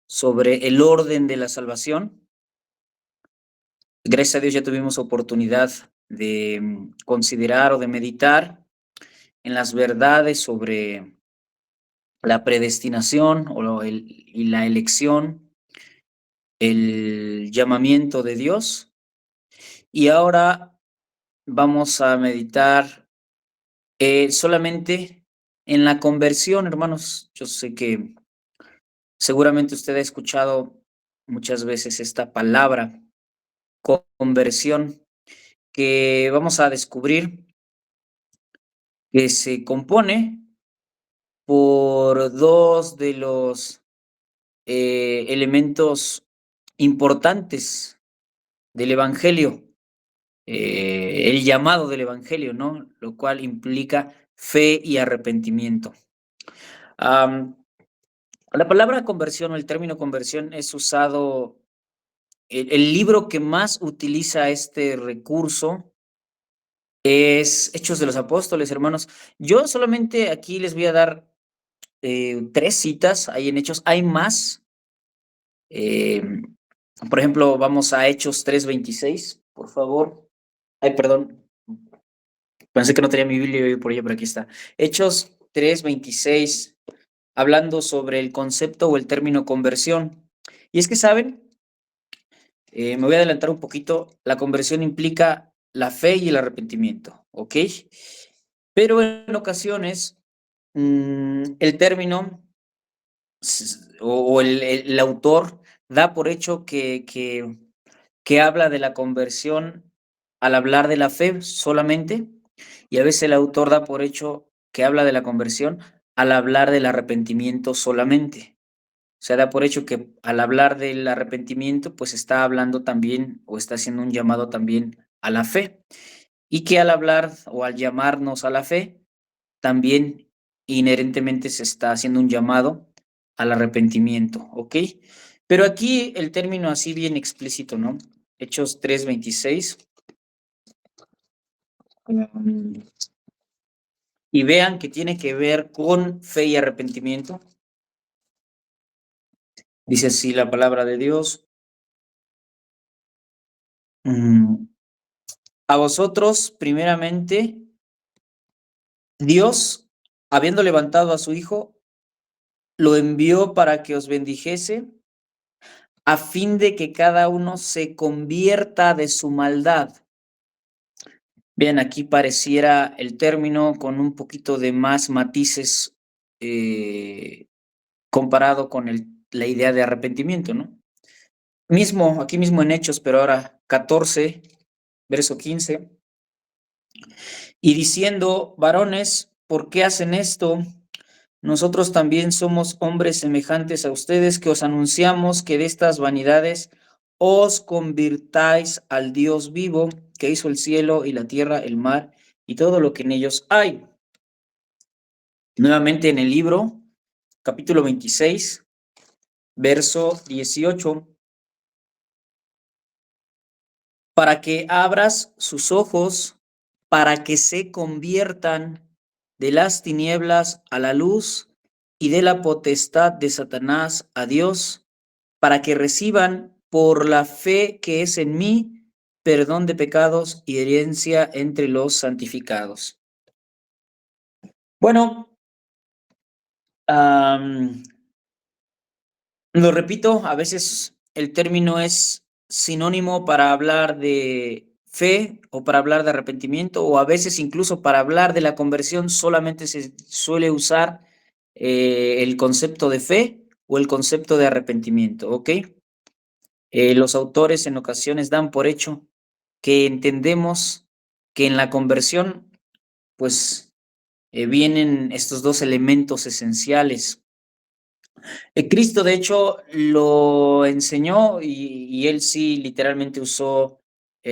sobre el orden de la salvación. Gracias a Dios ya tuvimos oportunidad de considerar o de meditar en las verdades sobre la predestinación y la elección, el llamamiento de Dios. Y ahora vamos a meditar solamente en la conversión, hermanos. Yo sé que seguramente usted ha escuchado muchas veces esta palabra, conversión, que vamos a descubrir que se compone por dos de los elementos importantes del Evangelio, el llamado del Evangelio, ¿no? Lo cual implica fe y arrepentimiento. La palabra conversión o el término conversión es usado, el libro que más utiliza este recurso es Hechos de los Apóstoles, hermanos. Yo solamente aquí les voy a dar 3 citas ahí en Hechos. Hay más. Por ejemplo, vamos a Hechos 3:26, por favor. Ay, perdón. Pensé que no tenía mi Biblia por ella, pero aquí está. Hechos 3:26, hablando sobre el concepto o el término conversión. Y es que, ¿saben? Me voy a adelantar un poquito. La conversión implica la fe y el arrepentimiento, ¿ok? Pero en ocasiones el término o el autor da por hecho que habla de la conversión al hablar de la fe solamente, y a veces el autor da por hecho que habla de la conversión al hablar del arrepentimiento solamente. O sea, da por hecho que al hablar del arrepentimiento, pues está hablando también o está haciendo un llamado también a la fe. Y que al hablar o al llamarnos a la fe, también inherentemente se está haciendo un llamado al arrepentimiento, ¿ok? Pero aquí el término así bien explícito, ¿no? Hechos 3:26. Y vean que tiene que ver con fe y arrepentimiento. Dice así la palabra de Dios. A vosotros, primeramente, Dios, habiendo levantado a su Hijo, lo envió para que os bendijese, a fin de que cada uno se convierta de su maldad. Bien, aquí pareciera el término con un poquito de más matices comparado con la idea de arrepentimiento, ¿no? Aquí mismo en Hechos, pero ahora 14, verso 15. Y diciendo, varones, ¿por qué hacen esto? Nosotros también somos hombres semejantes a ustedes, que os anunciamos que de estas vanidades os convirtáis al Dios vivo, que hizo el cielo y la tierra, el mar y todo lo que en ellos hay. Nuevamente en el libro, capítulo 26, verso 18. Para que abras sus ojos, para que se conviertan de las tinieblas a la luz y de la potestad de Satanás a Dios, para que reciban por la fe que es en mí perdón de pecados y herencia entre los santificados. Bueno, lo repito, a veces el término es sinónimo para hablar de fe o para hablar de arrepentimiento, o a veces incluso para hablar de la conversión solamente se suele usar el concepto de fe o el concepto de arrepentimiento, ¿ok? Los autores en ocasiones dan por hecho que entendemos que en la conversión, pues, vienen estos dos elementos esenciales. Cristo, de hecho, lo enseñó y él sí literalmente usó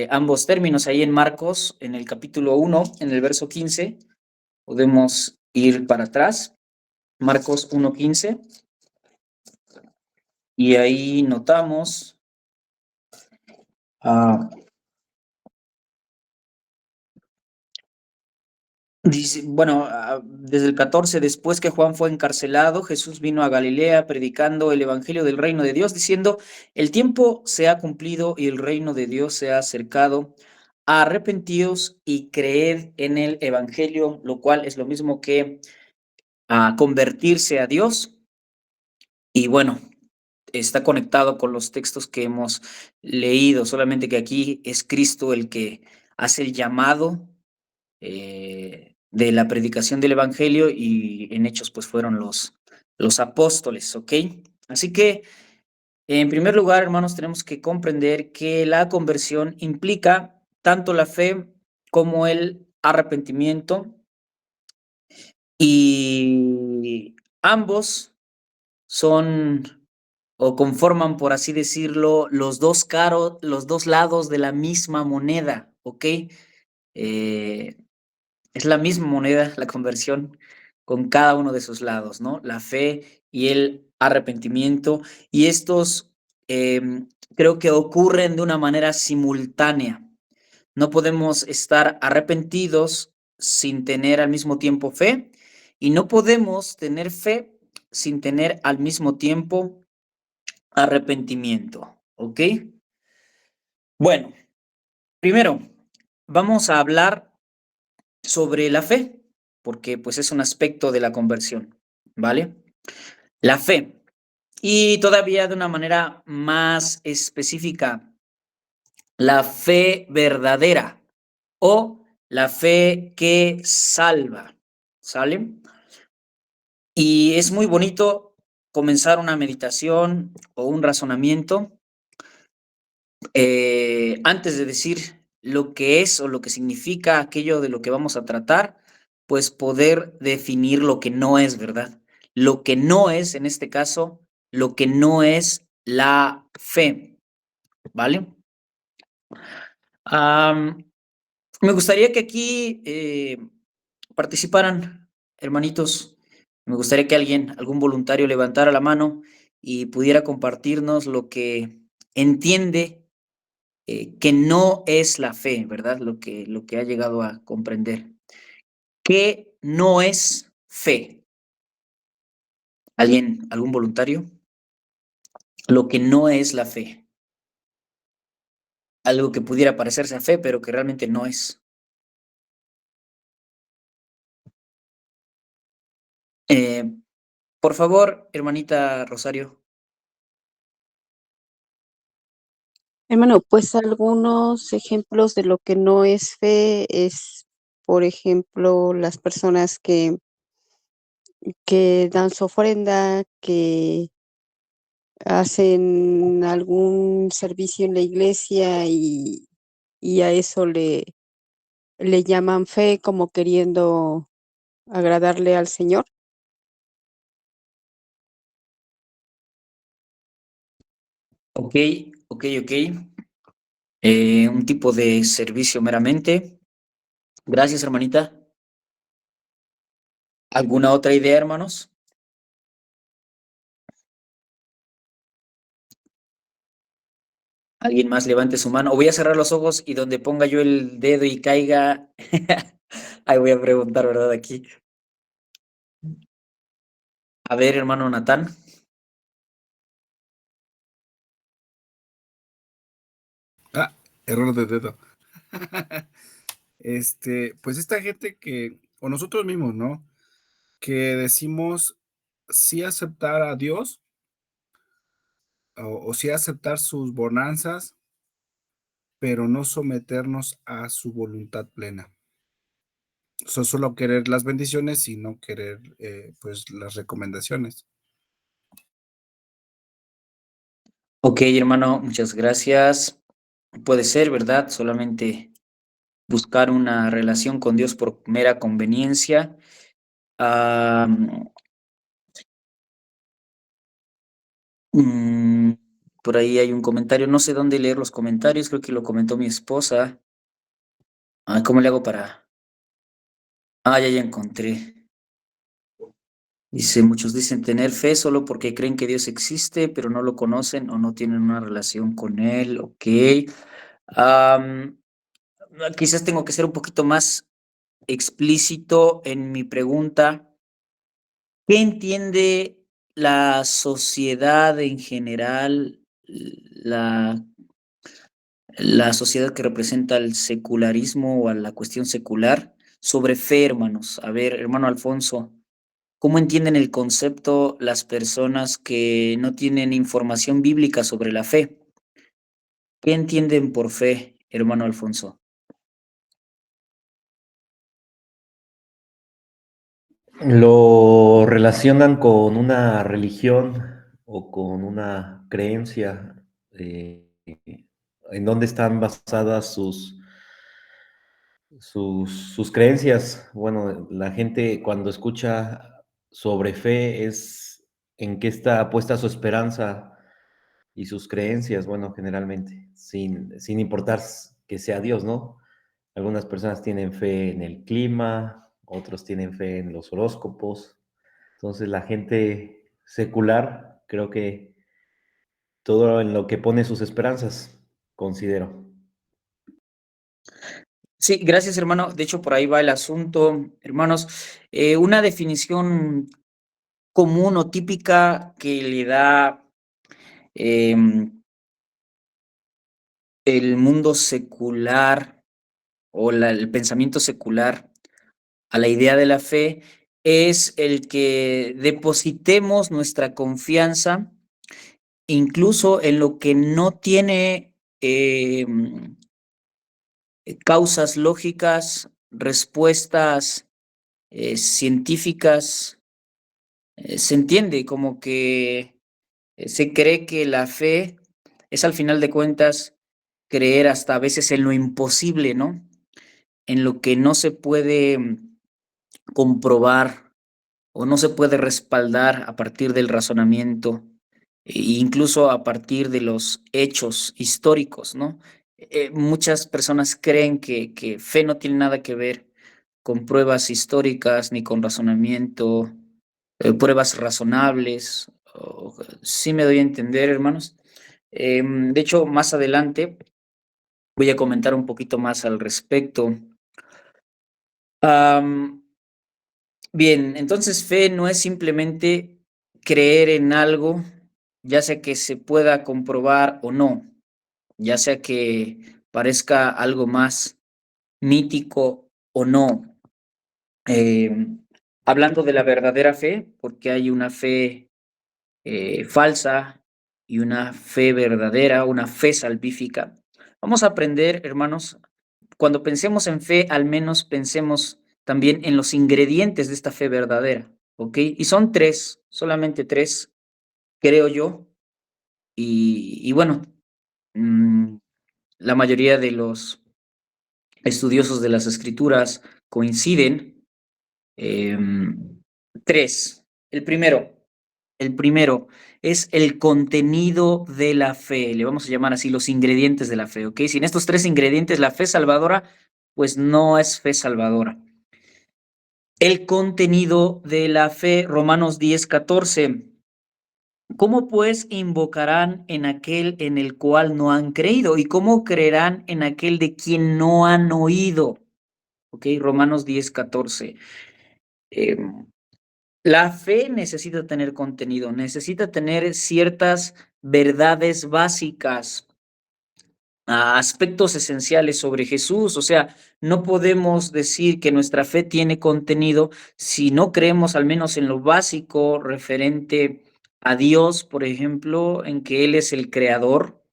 ambos términos. Ahí en Marcos, en el capítulo 1, en el verso 15, podemos ir para atrás. Marcos 1:15. Y ahí notamos Dice, bueno, desde el 14, después que Juan fue encarcelado, Jesús vino a Galilea predicando el evangelio del reino de Dios, diciendo, el tiempo se ha cumplido y el reino de Dios se ha acercado. Arrepentíos y creed en el evangelio, lo cual es lo mismo que convertirse a Dios. Y bueno, está conectado con los textos que hemos leído, solamente que aquí es Cristo el que hace el llamado de la predicación del Evangelio y en Hechos pues fueron los apóstoles, ¿ok? Así que, en primer lugar, hermanos, tenemos que comprender que la conversión implica tanto la fe como el arrepentimiento y ambos son o conforman, por así decirlo, los dos lados de la misma moneda, ¿ok? Eh, Es la misma moneda, la conversión, con cada uno de sus lados, ¿no? La fe y el arrepentimiento. Y estos creo que ocurren de una manera simultánea. No podemos estar arrepentidos sin tener al mismo tiempo fe y no podemos tener fe sin tener al mismo tiempo arrepentimiento, ¿ok? Bueno, primero vamos a hablar sobre la fe, porque pues es un aspecto de la conversión, ¿vale? La fe. Y todavía de una manera más específica, la fe verdadera o la fe que salva, ¿sale? Y es muy bonito comenzar una meditación o un razonamiento antes de decir lo que es o lo que significa aquello de lo que vamos a tratar, pues poder definir lo que no es, ¿verdad? Lo que no es, en este caso, lo que no es la fe, ¿vale? Am, Me gustaría que aquí participaran, hermanitos. Me gustaría que algún voluntario levantara la mano y pudiera compartirnos lo que entiende que no es la fe, ¿verdad? Lo que ha llegado a comprender. ¿Qué no es fe? ¿Algún voluntario? Lo que no es la fe. Algo que pudiera parecerse a fe, pero que realmente no es. Eh, por favor, hermanita Rosario. Hermano, pues algunos ejemplos de lo que no es fe es, por ejemplo, las personas que dan su ofrenda, que hacen algún servicio en la iglesia y a eso le llaman fe como queriendo agradarle al Señor. Ok, ok. Un tipo de servicio meramente. Gracias, hermanita. ¿Alguna otra idea, hermanos? ¿Alguien más levante su mano? O voy a cerrar los ojos y donde ponga yo el dedo y caiga, ahí voy a preguntar, ¿verdad? Aquí. A ver, hermano Natán. Ah, error de dedo. Pues esta gente o nosotros mismos, ¿no? Que decimos sí aceptar a Dios o sí aceptar sus bonanzas, pero no someternos a su voluntad plena. Solo querer las bendiciones y no querer, pues, las recomendaciones. Ok, hermano, muchas gracias. Puede ser, ¿verdad? Solamente buscar una relación con Dios por mera conveniencia. Am, mm, por ahí hay un comentario, no sé dónde leer los comentarios, creo que lo comentó mi esposa. ¿Cómo le hago para...? Ya encontré. Dice, muchos dicen tener fe solo porque creen que Dios existe, pero no lo conocen o no tienen una relación con Él. Ok. Am, Quizás tengo que ser un poquito más explícito en mi pregunta. ¿Qué entiende la sociedad en general, la sociedad que representa el secularismo o a la cuestión secular sobre fe, hermanos? A ver, hermano Alfonso, ¿cómo entienden el concepto las personas que no tienen información bíblica sobre la fe? ¿Qué entienden por fe, hermano Alfonso? Lo relacionan con una religión o con una creencia, en donde están basadas sus creencias. Bueno, la gente cuando escucha sobre fe es en qué está puesta su esperanza y sus creencias, bueno, generalmente, sin importar que sea Dios, ¿no? Algunas personas tienen fe en el clima, otros tienen fe en los horóscopos. Entonces la gente secular, creo que todo en lo que pone sus esperanzas, considero. Sí, gracias, hermano. De hecho, por ahí va el asunto, hermanos. Una definición común o típica que le da el mundo secular o el pensamiento secular a la idea de la fe es el que depositemos nuestra confianza incluso en lo que no tiene causas lógicas, respuestas científicas. Se entiende como que se cree que la fe es al final de cuentas creer hasta a veces en lo imposible, ¿no? En lo que no se puede comprobar o no se puede respaldar a partir del razonamiento, e incluso a partir de los hechos históricos, ¿no? Muchas personas creen que fe no tiene nada que ver con pruebas históricas ni con razonamiento, pruebas razonables. Sí me doy a entender, hermanos. De hecho, más adelante voy a comentar un poquito más al respecto. Bien, entonces fe no es simplemente creer en algo, ya sea que se pueda comprobar o no, ya sea que parezca algo más mítico o no. Hablando de la verdadera fe, porque hay una fe falsa y una fe verdadera, una fe salvífica. Vamos a aprender, hermanos, cuando pensemos en fe, al menos pensemos también en los ingredientes de esta fe verdadera, ¿ok? Y son tres, solamente tres, creo yo. Y bueno, la mayoría de los estudiosos de las escrituras coinciden. Tres. El primero es el contenido de la fe. Le vamos a llamar así los ingredientes de la fe, ¿ok? Sin estos tres ingredientes, la fe salvadora, pues no es fe salvadora. El contenido de la fe, Romanos 10:14. ¿Cómo pues invocarán en aquel en el cual no han creído? ¿Y cómo creerán en aquel de quien no han oído? Ok, Romanos 10:14. La fe necesita tener contenido, necesita tener ciertas verdades básicas, aspectos esenciales sobre Jesús. O sea, no podemos decir que nuestra fe tiene contenido si no creemos al menos en lo básico referente a Dios, por ejemplo, en que Él es el creador,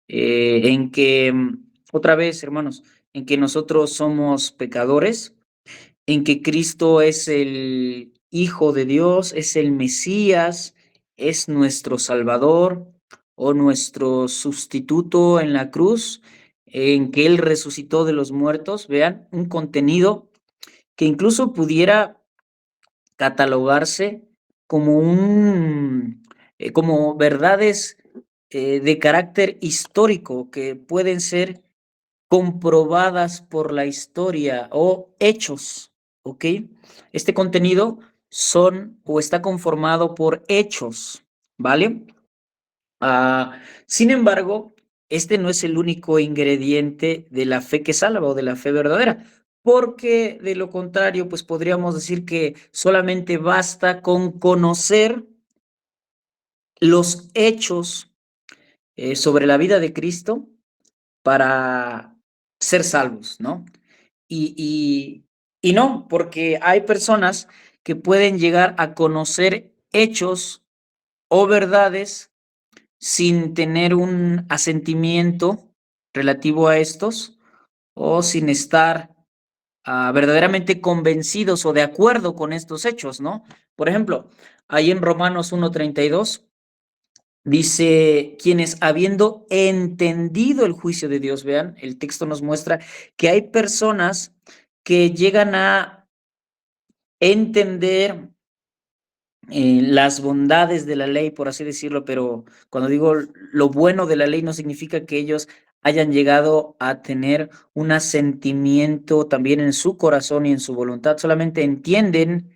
en que, otra vez, hermanos, en que nosotros somos pecadores, en que Cristo es el Hijo de Dios, es el Mesías, es nuestro Salvador o nuestro sustituto en la cruz, en que Él resucitó de los muertos. Vean, un contenido que incluso pudiera catalogarse como como verdades de carácter histórico que pueden ser comprobadas por la historia o hechos, ¿ok? Este contenido son o está conformado por hechos, ¿vale? Sin embargo, este no es el único ingrediente de la fe que salva o de la fe verdadera. porque de lo contrario, pues podríamos decir que solamente basta con conocer los hechos sobre la vida de Cristo para ser salvos, ¿no? Y no, porque hay personas que pueden llegar a conocer hechos o verdades sin tener un asentimiento relativo a estos o sin estar verdaderamente convencidos o de acuerdo con estos hechos, ¿no? Por ejemplo, ahí en Romanos 1:32 dice, quienes habiendo entendido el juicio de Dios, vean, el texto nos muestra que hay personas que llegan a entender las bondades de la ley, por así decirlo, pero cuando digo lo bueno de la ley no significa que ellos hayan llegado a tener un asentimiento también en su corazón y en su voluntad, solamente entienden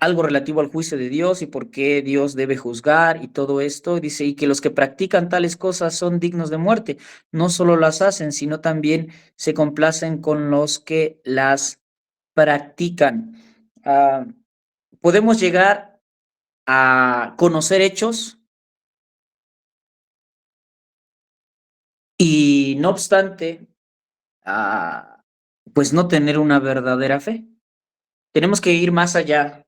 algo relativo al juicio de Dios y por qué Dios debe juzgar y todo esto. Dice, y que los que practican tales cosas son dignos de muerte. No solo las hacen, sino también se complacen con los que las practican. Podemos llegar a conocer hechos y no obstante, pues no tener una verdadera fe. Tenemos que ir más allá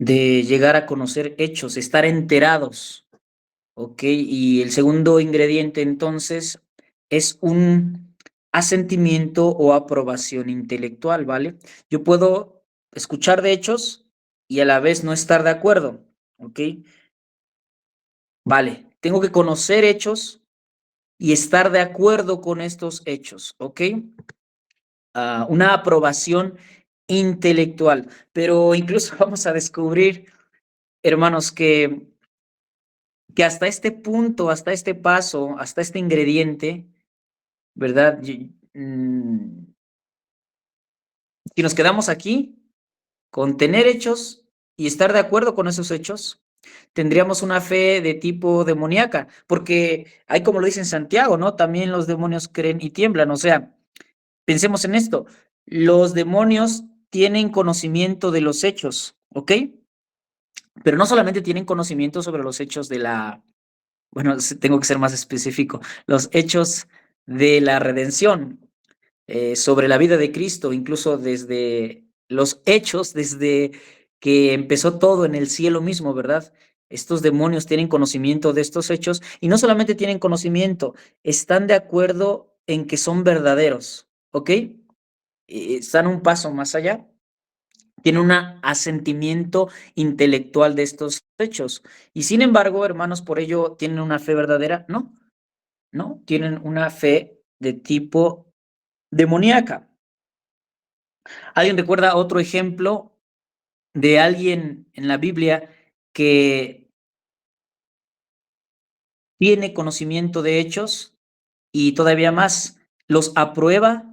de llegar a conocer hechos, estar enterados, ¿ok? Y el segundo ingrediente entonces es un asentimiento o aprobación intelectual, ¿vale? Yo puedo escuchar de hechos y a la vez no estar de acuerdo, ¿ok? Vale, tengo que conocer hechos y estar de acuerdo con estos hechos, ¿ok? Una aprobación intelectual, pero incluso vamos a descubrir, hermanos, que hasta este punto, hasta este paso, hasta este ingrediente, ¿verdad? Si nos quedamos aquí con tener hechos y estar de acuerdo con esos hechos, tendríamos una fe de tipo demoníaca, porque hay como lo dice en Santiago, ¿no? También los demonios creen y tiemblan, o sea, pensemos en esto, los demonios tienen conocimiento de los hechos, ¿ok? Pero no solamente tienen conocimiento sobre los hechos de la, bueno, tengo que ser más específico, los hechos de la redención, sobre la vida de Cristo, incluso desde los hechos, desde que empezó todo en el cielo mismo, ¿verdad? Estos demonios tienen conocimiento de estos hechos y no solamente tienen conocimiento, están de acuerdo en que son verdaderos, ¿ok? Están un paso más allá, tienen un asentimiento intelectual de estos hechos. Y sin embargo, hermanos, por ello tienen una fe verdadera, no, no, tienen una fe de tipo demoníaca. ¿Alguien recuerda otro ejemplo de alguien en la Biblia que tiene conocimiento de hechos y todavía más los aprueba,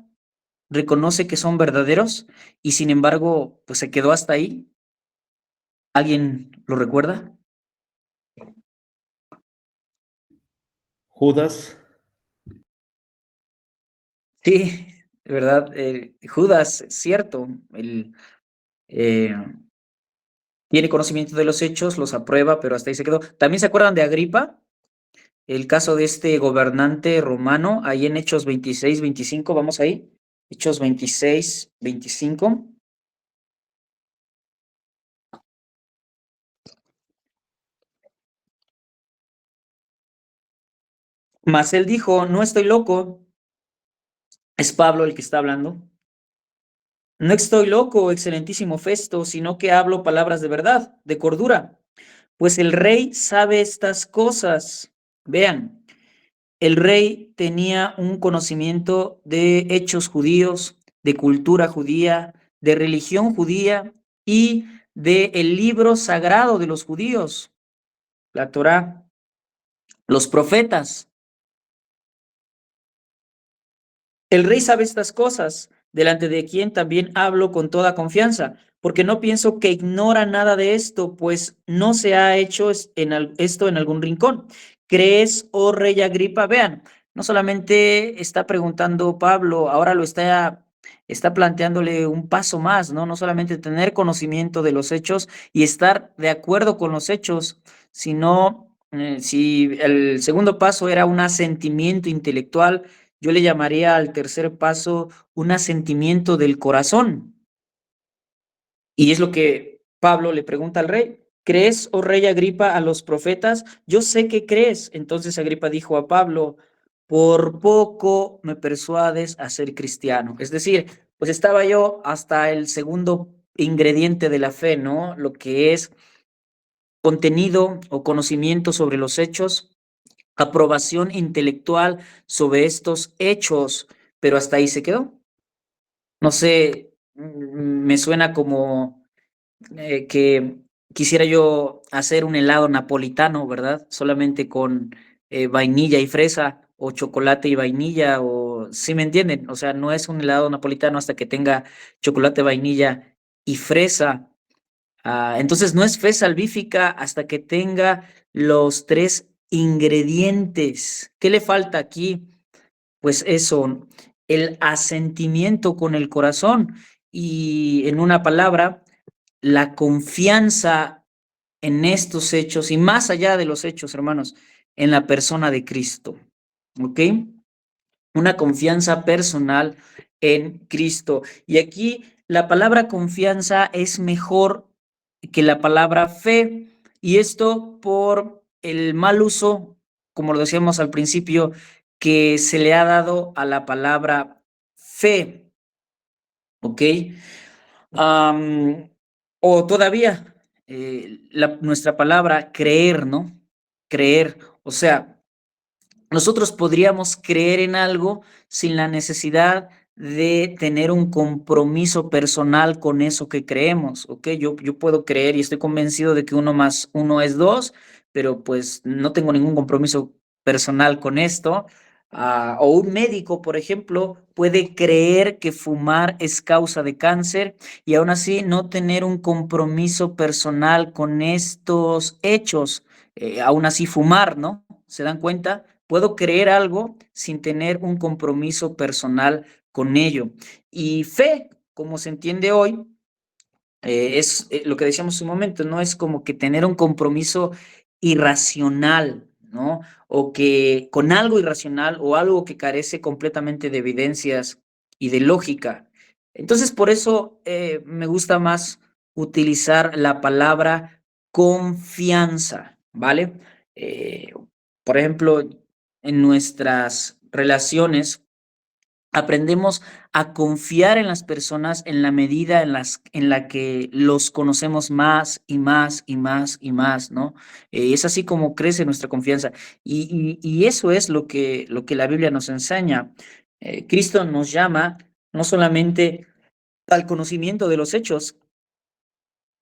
reconoce que son verdaderos y sin embargo, pues se quedó hasta ahí? ¿Alguien lo recuerda? Judas. Sí, de verdad, Judas, cierto, él tiene conocimiento de los hechos, los aprueba, pero hasta ahí se quedó. ¿También se acuerdan de Agripa? El caso de este gobernante romano, ahí en Hechos 26-25, vamos ahí. Hechos 26-25. Mas él dijo, no estoy loco. Es Pablo el que está hablando. No estoy loco, excelentísimo Festo, sino que hablo palabras de verdad, de cordura. Pues el rey sabe estas cosas. Vean, el rey tenía un conocimiento de hechos judíos, de cultura judía, de religión judía y de el libro sagrado de los judíos, la Torá, los profetas. El rey sabe estas cosas, delante de quien también hablo con toda confianza, porque no pienso que ignora nada de esto, pues no se ha hecho esto en algún rincón. ¿Crees, rey Agripa? Vean, no solamente está preguntando Pablo, ahora lo está está planteándole un paso más, ¿no? No solamente tener conocimiento de los hechos y estar de acuerdo con los hechos, sino si el segundo paso era un asentimiento intelectual, yo le llamaría al tercer paso un asentimiento del corazón. Y es lo que Pablo le pregunta al rey. ¿Crees, oh rey Agripa, a los profetas? Yo sé que crees. Entonces Agripa dijo a Pablo, por poco me persuades a ser cristiano. Es decir, pues estaba yo hasta el segundo ingrediente de la fe, ¿no? Lo que es contenido o conocimiento sobre los hechos, aprobación intelectual sobre estos hechos, pero hasta ahí se quedó. No sé, me suena como que quisiera yo hacer un helado napolitano, ¿verdad? Solamente con vainilla y fresa o chocolate y vainilla, o si me entienden, o sea, no es un helado napolitano hasta que tenga chocolate, vainilla y fresa. Entonces no es fe salvífica hasta que tenga los tres ingredientes. ¿Qué le falta aquí? Pues eso, el asentimiento con el corazón y en una palabra, la confianza en estos hechos y más allá de los hechos, hermanos, en la persona de Cristo. ¿Ok? Una confianza personal en Cristo. Y aquí la palabra confianza es mejor que la palabra fe. Y esto por el mal uso, como lo decíamos al principio, que se le ha dado a la palabra fe. ¿Ok? O todavía nuestra palabra creer, ¿no? Creer. O sea, nosotros podríamos creer en algo sin la necesidad de tener un compromiso personal con eso que creemos, ¿ok? Yo puedo creer y estoy convencido de que 1 más 1 es 2, pero pues no tengo ningún compromiso personal con esto. O un médico, por ejemplo, puede creer que fumar es causa de cáncer y aún así no tener un compromiso personal con estos hechos. Aún así fumar, ¿no? ¿Se dan cuenta? Puedo creer algo sin tener un compromiso personal con ello. Y fe, como se entiende hoy, es lo que decíamos hace un momento, no es como que tener un compromiso irracional, ¿no? O que con algo irracional o algo que carece completamente de evidencias y de lógica. Entonces, por eso me gusta más utilizar la palabra confianza, ¿vale? Eh, por ejemplo, en nuestras relaciones, aprendemos a confiar en las personas en la medida en la que los conocemos más y más y más y más, ¿no? Es así como crece nuestra confianza. Y eso es lo que la Biblia nos enseña. Cristo nos llama no solamente al conocimiento de los hechos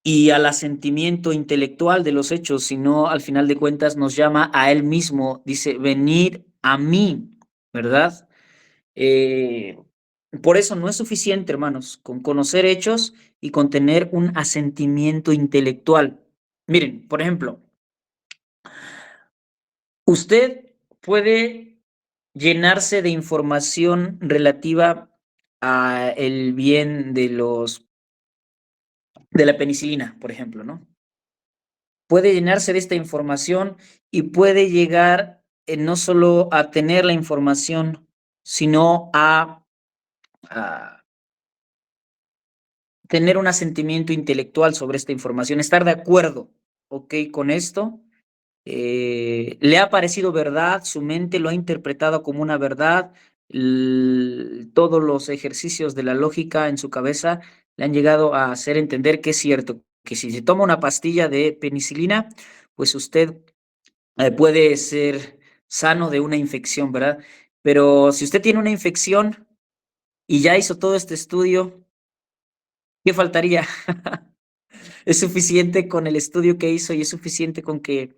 y al asentimiento intelectual de los hechos, sino al final de cuentas nos llama a Él mismo. Dice, venid a mí, ¿verdad? Eh, por eso no es suficiente, hermanos, con conocer hechos y con tener un asentimiento intelectual. Miren, por ejemplo, usted puede llenarse de información relativa a el bien de la penicilina, por ejemplo, ¿no? Puede llenarse de esta información y puede llegar no solo a tener la información, sino a tener un asentimiento intelectual sobre esta información, estar de acuerdo, ¿ok? Con esto. Le ha parecido verdad, su mente lo ha interpretado como una verdad, todos los ejercicios de la lógica en su cabeza le han llegado a hacer entender que es cierto, que si se toma una pastilla de penicilina, pues usted puede ser sano de una infección, ¿verdad? Pero si usted tiene una infección y ya hizo todo este estudio, ¿qué faltaría? Es suficiente con el estudio que hizo y es suficiente con que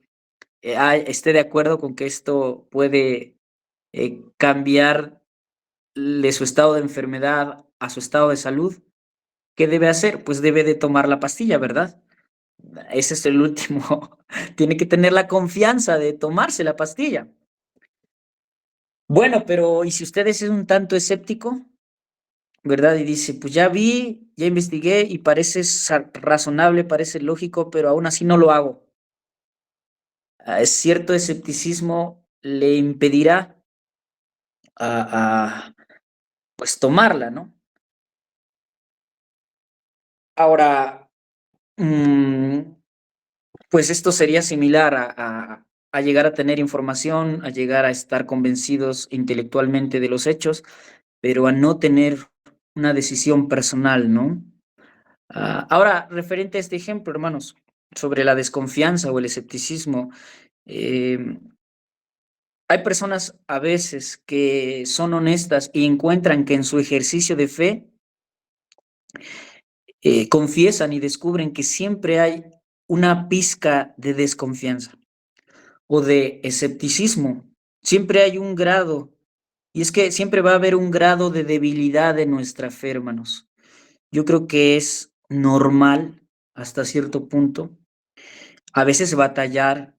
esté de acuerdo con que esto puede cambiar de su estado de enfermedad a su estado de salud. ¿Qué debe hacer? Pues debe de tomar la pastilla, ¿verdad? Ese es el último. Tiene que tener la confianza de tomarse la pastilla. Bueno, pero ¿y si usted es un tanto escéptico? ¿verdad? Y dice, pues ya vi, ya investigué y parece razonable, parece lógico, pero aún así no lo hago. Cierto escepticismo le impedirá pues tomarla, ¿no? Ahora, pues esto sería similar a llegar a tener información, a llegar a estar convencidos intelectualmente de los hechos, pero a no tener una decisión personal, ¿no? Ahora, referente a este ejemplo, hermanos, sobre la desconfianza o el escepticismo, hay personas a veces que son honestas y encuentran que en su ejercicio de fe confiesan y descubren que siempre hay una pizca de desconfianza o de escepticismo. Siempre hay un grado, y es que siempre va a haber un grado de debilidad de nuestra fe, hermanos. Yo creo que es normal hasta cierto punto a veces batallar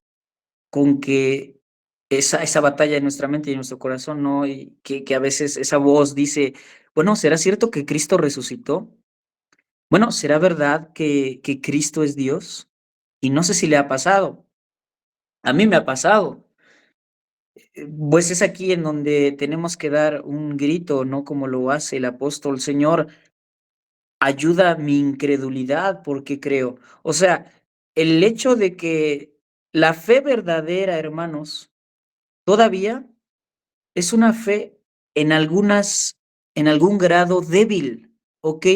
con que esa batalla en nuestra mente y en nuestro corazón, ¿no? Y que a veces esa voz dice, bueno, ¿será cierto que Cristo resucitó? Bueno, ¿será verdad que Cristo es Dios? Y no sé si le ha pasado. A mí me ha pasado. Pues es aquí en donde tenemos que dar un grito, ¿no? Como lo hace el apóstol, Señor, ayuda mi incredulidad porque creo. O sea, el hecho de que la fe verdadera, hermanos, todavía es una fe en algún grado débil, ¿ok?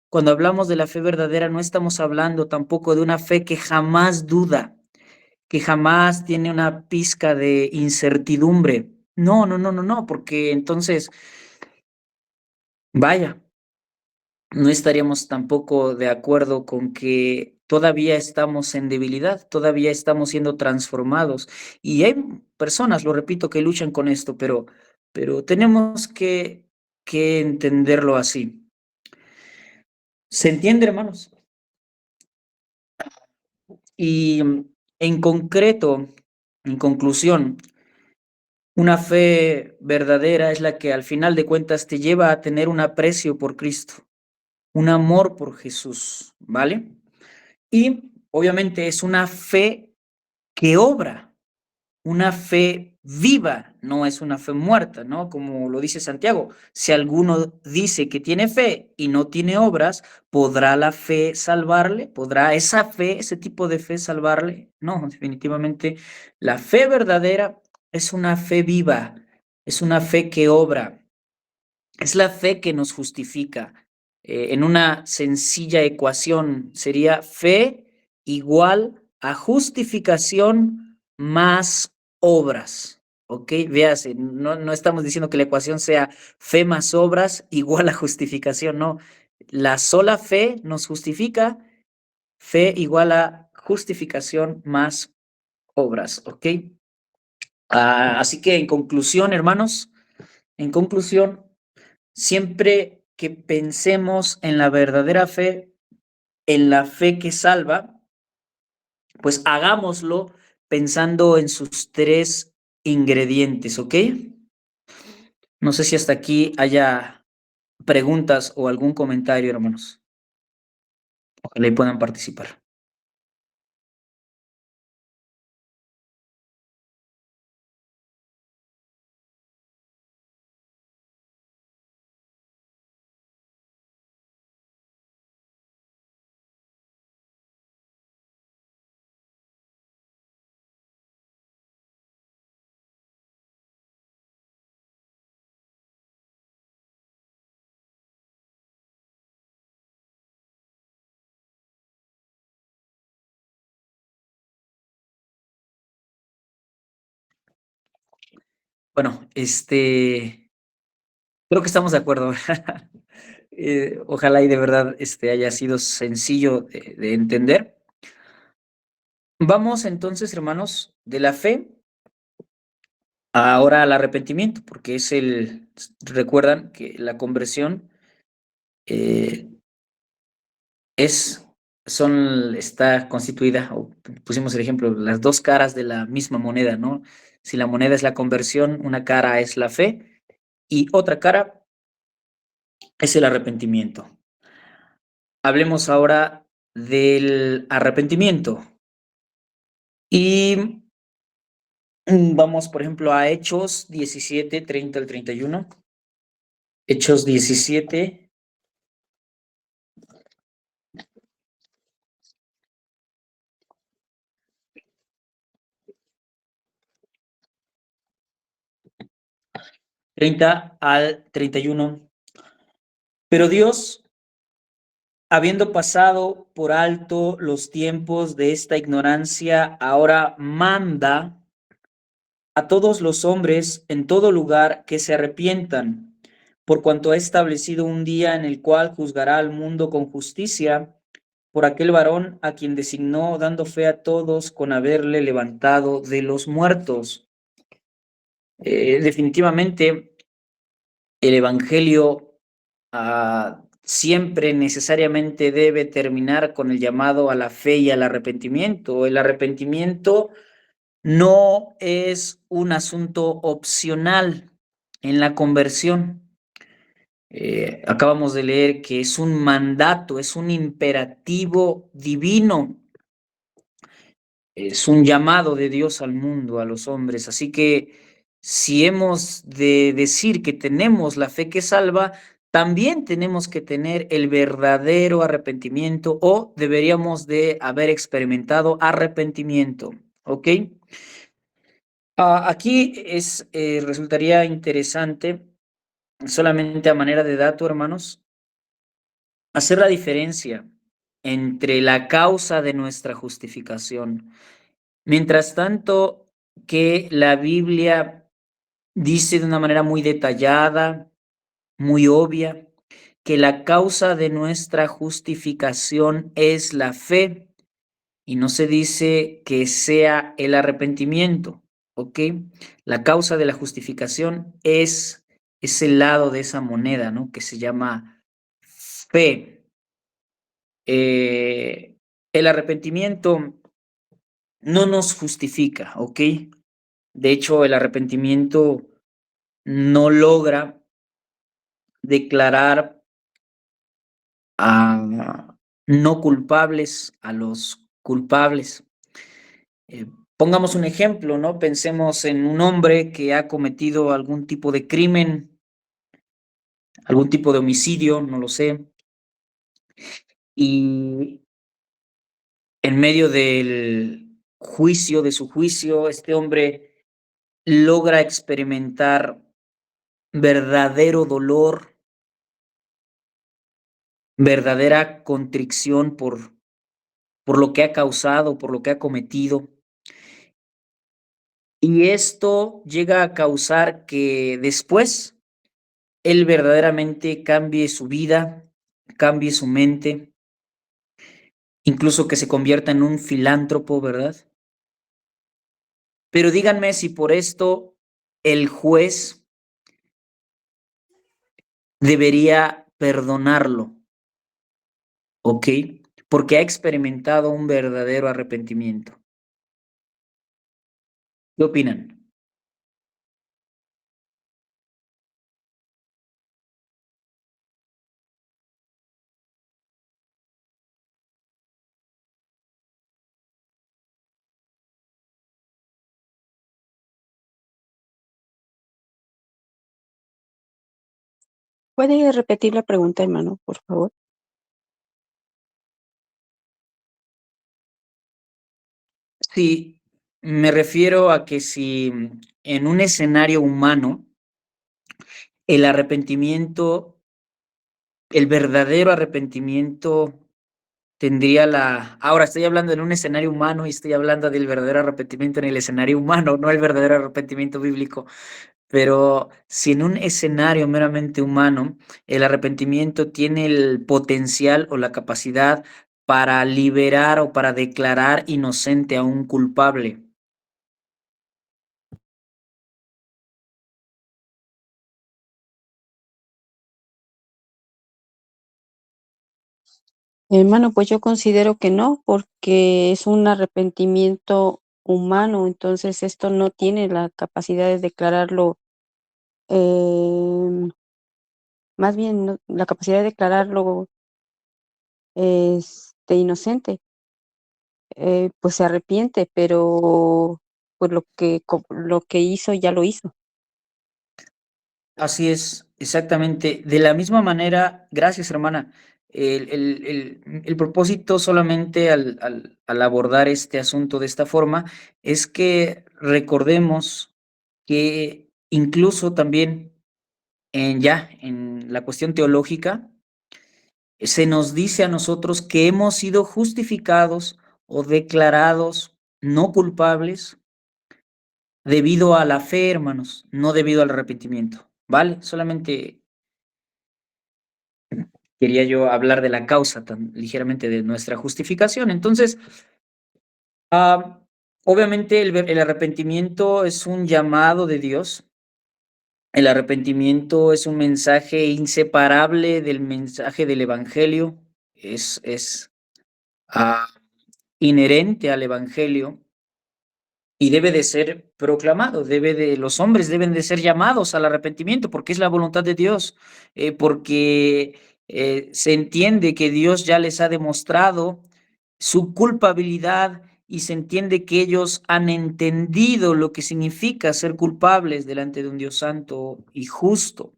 Cuando hablamos de la fe verdadera, no estamos hablando tampoco de una fe que jamás duda, que jamás tiene una pizca de incertidumbre. No, no, no, no, no, porque entonces, vaya, no estaríamos tampoco de acuerdo con que todavía estamos en debilidad, todavía estamos siendo transformados. Y hay personas, lo repito, que luchan con esto, pero tenemos que entenderlo así. ¿Se entiende, hermanos? Y en concreto, en conclusión, una fe verdadera es la que al final de cuentas te lleva a tener un aprecio por Cristo, un amor por Jesús, ¿vale? Y obviamente es una fe que obra, una fe viva, no es una fe muerta, ¿no? Como lo dice Santiago, si alguno dice que tiene fe y no tiene obras, ¿podrá la fe salvarle? ¿Podrá esa fe, ese tipo de fe salvarle? No, definitivamente la fe verdadera es una fe viva, es una fe que obra, es la fe que nos justifica. En una sencilla ecuación sería fe igual a justificación más obras. ¿Ok? Véase, no estamos diciendo que la ecuación sea fe más obras igual a justificación, no. La sola fe nos justifica, fe igual a justificación más obras. ¿Ok? Así que en conclusión, hermanos, en conclusión, siempre que pensemos en la verdadera fe, en la fe que salva, pues hagámoslo pensando en sus tres ingredientes, ¿ok? No sé si hasta aquí haya preguntas o algún comentario, hermanos. Ojalá y puedan participar. Bueno, creo que estamos de acuerdo. Ojalá y de verdad haya sido sencillo de entender. Vamos entonces, hermanos, de la fe ahora al arrepentimiento, porque recuerdan que la conversión eh, está constituida, o pusimos el ejemplo, las dos caras de la misma moneda, ¿no? Si la moneda es la conversión, una cara es la fe y otra cara es el arrepentimiento. Hablemos ahora del arrepentimiento. Y vamos, por ejemplo, a Hechos 17, 30 al 31. Hechos 17. Al 31. Pero Dios, habiendo pasado por alto los tiempos de esta ignorancia, ahora manda a todos los hombres en todo lugar que se arrepientan, por cuanto ha establecido un día en el cual juzgará al mundo con justicia por aquel varón a quien designó, dando fe a todos con haberle levantado de los muertos. Definitivamente, el Evangelio siempre necesariamente debe terminar con el llamado a la fe y al arrepentimiento. El arrepentimiento no es un asunto opcional en la conversión. Acabamos de leer que es un mandato, es un imperativo divino, es un llamado de Dios al mundo, a los hombres. Así que si hemos de decir que tenemos la fe que salva, también tenemos que tener el verdadero arrepentimiento o deberíamos de haber experimentado arrepentimiento. ¿Ok? Aquí resultaría interesante, solamente a manera de dato, hermanos, hacer la diferencia entre la causa de nuestra justificación. Mientras tanto, que la Biblia dice de una manera muy detallada, muy obvia, que la causa de nuestra justificación es la fe y no se dice que sea el arrepentimiento, ¿ok? La causa de la justificación es ese lado de esa moneda, ¿no? Que se llama fe. El arrepentimiento no nos justifica, ¿ok? De hecho, el arrepentimiento no logra declarar a no culpables a los culpables. Pongamos un ejemplo, ¿no? Pensemos en un hombre que ha cometido algún tipo de crimen, algún tipo de homicidio, no lo sé, y en medio del juicio, de su juicio, este hombre logra experimentar verdadero dolor, verdadera contrición por lo que ha causado, por lo que ha cometido. Y esto llega a causar que después él verdaderamente cambie su vida, cambie su mente, incluso que se convierta en un filántropo, ¿verdad? Pero díganme si por esto el juez debería perdonarlo, ¿ok? Porque ha experimentado un verdadero arrepentimiento. ¿Qué opinan? ¿Puede repetir la pregunta, hermano, por favor? Sí, me refiero a que si en un escenario humano el arrepentimiento, el verdadero arrepentimiento tendría ahora estoy hablando en un escenario humano y estoy hablando del verdadero arrepentimiento en el escenario humano, no el verdadero arrepentimiento bíblico, pero si en un escenario meramente humano el arrepentimiento tiene el potencial o la capacidad para liberar o para declarar inocente a un culpable. Hermano, pues yo considero que no, porque es un arrepentimiento humano, entonces esto no tiene la capacidad de declararlo más bien la capacidad de declararlo inocente, pues se arrepiente, pero pues lo que hizo ya lo hizo. Así es, exactamente. De la misma manera, gracias, hermana. El propósito solamente al abordar este asunto de esta forma es que recordemos que incluso también en la cuestión teológica, se nos dice a nosotros que hemos sido justificados o declarados no culpables debido a la fe, hermanos, no debido al arrepentimiento, ¿vale? Solamente quería yo hablar de la causa tan ligeramente de nuestra justificación. Entonces, ah, obviamente el arrepentimiento es un llamado de Dios. El arrepentimiento es un mensaje inseparable del mensaje del Evangelio. Es ah, inherente al Evangelio y debe de ser proclamado, los hombres deben de ser llamados al arrepentimiento porque es la voluntad de Dios, porque se entiende que Dios ya les ha demostrado su culpabilidad y se entiende que ellos han entendido lo que significa ser culpables delante de un Dios santo y justo.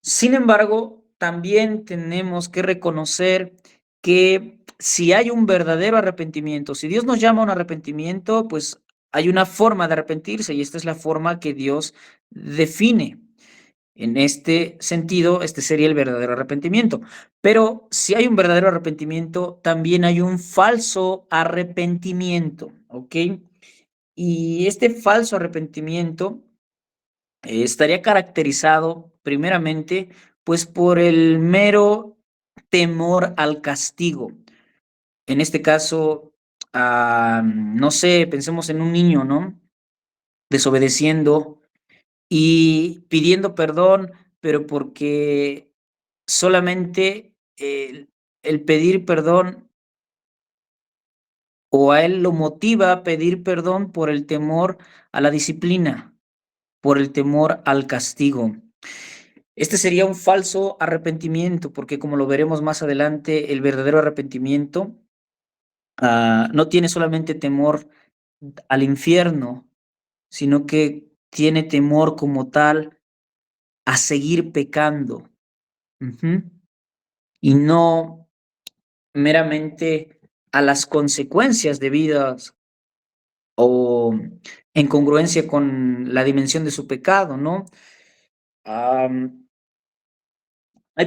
Sin embargo, también tenemos que reconocer que si hay un verdadero arrepentimiento, si Dios nos llama a un arrepentimiento, pues hay una forma de arrepentirse y esta es la forma que Dios define. En este sentido, este sería el verdadero arrepentimiento. Pero si hay un verdadero arrepentimiento, también hay un falso arrepentimiento, ¿ok? Y este falso arrepentimiento estaría caracterizado primeramente, pues, por el mero temor al castigo. En este caso, no sé, pensemos en un niño, ¿no? Desobedeciendo y pidiendo perdón, pero porque solamente el pedir perdón o a él lo motiva a pedir perdón por el temor a la disciplina, por el temor al castigo. Este sería un falso arrepentimiento, porque como lo veremos más adelante, el verdadero arrepentimiento no tiene solamente temor al infierno, sino que tiene temor como tal a seguir pecando. Ujú. Y no meramente a las consecuencias debidas o en congruencia con la dimensión de su pecado, ¿no? Hay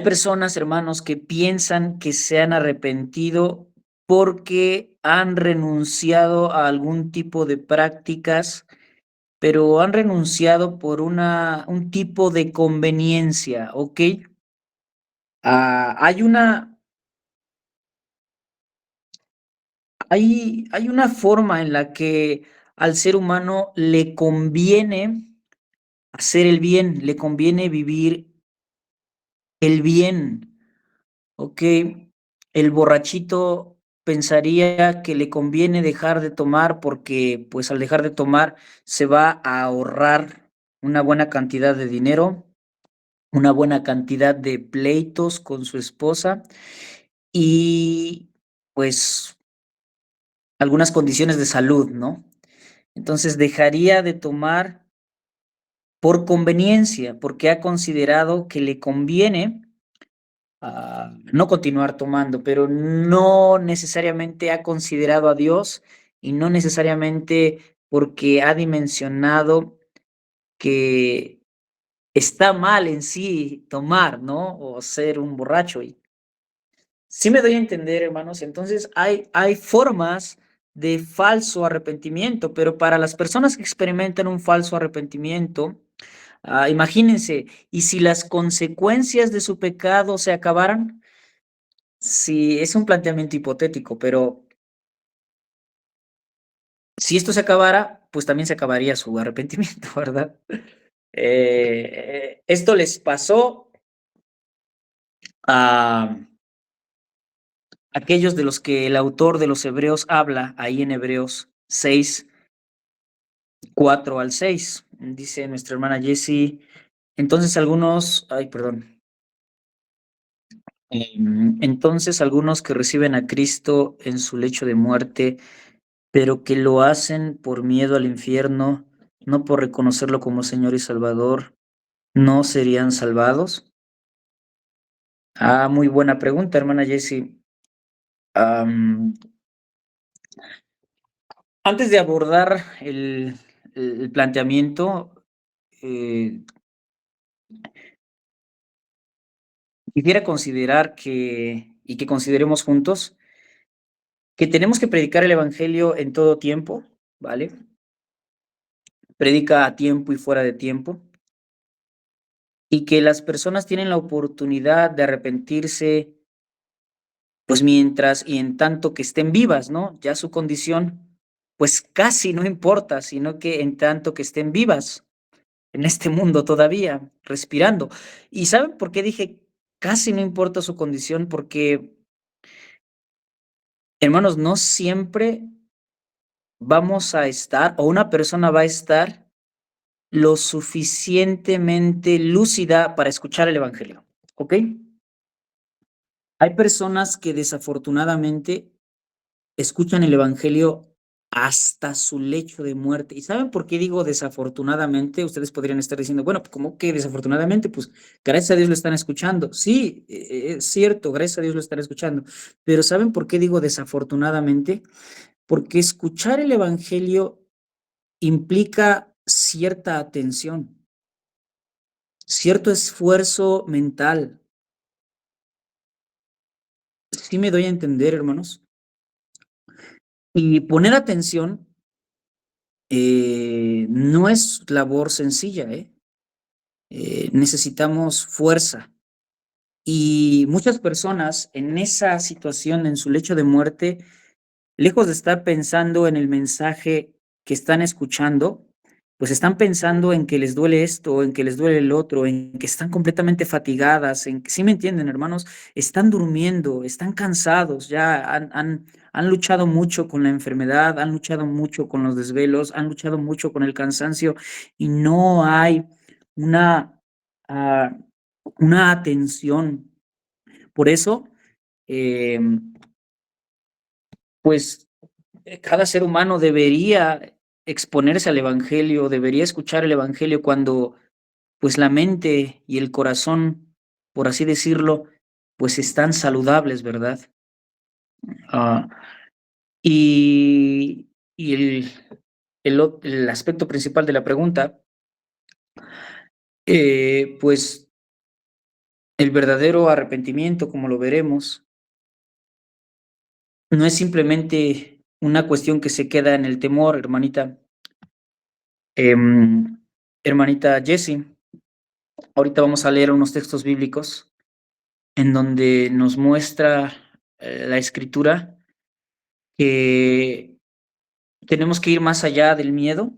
personas, hermanos, que piensan que se han arrepentido porque han renunciado a algún tipo de prácticas, pero han renunciado por un tipo de conveniencia, ¿ok? Hay hay una forma en la que al ser humano le conviene hacer el bien, le conviene vivir el bien. Ok, el borrachito pensaría que le conviene dejar de tomar porque pues al dejar de tomar se va a ahorrar una buena cantidad de dinero, una buena cantidad de pleitos con su esposa y pues algunas condiciones de salud, ¿no? Entonces dejaría de tomar por conveniencia, porque ha considerado que le conviene no continuar tomando, pero no necesariamente ha considerado a Dios y no necesariamente porque ha dimensionado que está mal en sí tomar, ¿no? O ser un borracho. Y sí me doy a entender, hermanos. Entonces hay formas de falso arrepentimiento, pero para las personas que experimentan un falso arrepentimiento, imagínense, ¿y si las consecuencias de su pecado se acabaran? Sí, es un planteamiento hipotético, pero si esto se acabara, pues también se acabaría su arrepentimiento, ¿verdad? Esto les pasó a aquellos de los que el autor de los Hebreos habla ahí en Hebreos 6, 4 al 6. Dice nuestra hermana Jessie, entonces algunos, ay, perdón. Entonces, algunos que reciben a Cristo en su lecho de muerte, pero que lo hacen por miedo al infierno, no por reconocerlo como Señor y Salvador, ¿no serían salvados? Ah, muy buena pregunta, hermana Jessie. Am, Antes de abordar el planteamiento, eh, quisiera considerar y que consideremos juntos, que tenemos que predicar el evangelio en todo tiempo, ¿vale? Predica a tiempo y fuera de tiempo, y que las personas tienen la oportunidad de arrepentirse, pues mientras y en tanto que estén vivas, ¿no? Ya su condición, pues casi no importa, sino que en tanto que estén vivas en este mundo todavía, respirando. ¿Y saben por qué dije casi no importa su condición? Porque, hermanos, no siempre vamos a estar, o una persona va a estar lo suficientemente lúcida para escuchar el evangelio, ¿ok? Hay personas que desafortunadamente escuchan el evangelio hasta su lecho de muerte. ¿Y saben por qué digo desafortunadamente? Ustedes podrían estar diciendo, bueno, ¿cómo que desafortunadamente? Pues gracias a Dios lo están escuchando. Sí, es cierto, gracias a Dios lo están escuchando. Pero ¿saben por qué digo desafortunadamente? Porque escuchar el evangelio implica cierta atención, cierto esfuerzo mental. Sí me doy a entender, hermanos. Y poner atención no es labor sencilla, ¿eh? Necesitamos fuerza. Y muchas personas en esa situación, en su lecho de muerte, lejos de estar pensando en el mensaje que están escuchando, pues están pensando en que les duele esto, en que les duele el otro, en que están completamente fatigadas, en que, ¿sí me entienden, hermanos? Están durmiendo, están cansados, ya han luchado mucho con la enfermedad, han luchado mucho con los desvelos, han luchado mucho con el cansancio y no hay una, ah, una atención. Por eso, pues cada ser humano debería exponerse al evangelio, debería escuchar el evangelio cuando pues la mente y el corazón, por así decirlo, pues están saludables, ¿verdad? Ah, y el aspecto principal de la pregunta, pues el verdadero arrepentimiento, como lo veremos, no es simplemente una cuestión que se queda en el temor, hermanita. Hermanita Jessie, ahorita vamos a leer unos textos bíblicos en donde nos muestra la escritura que tenemos que ir más allá del miedo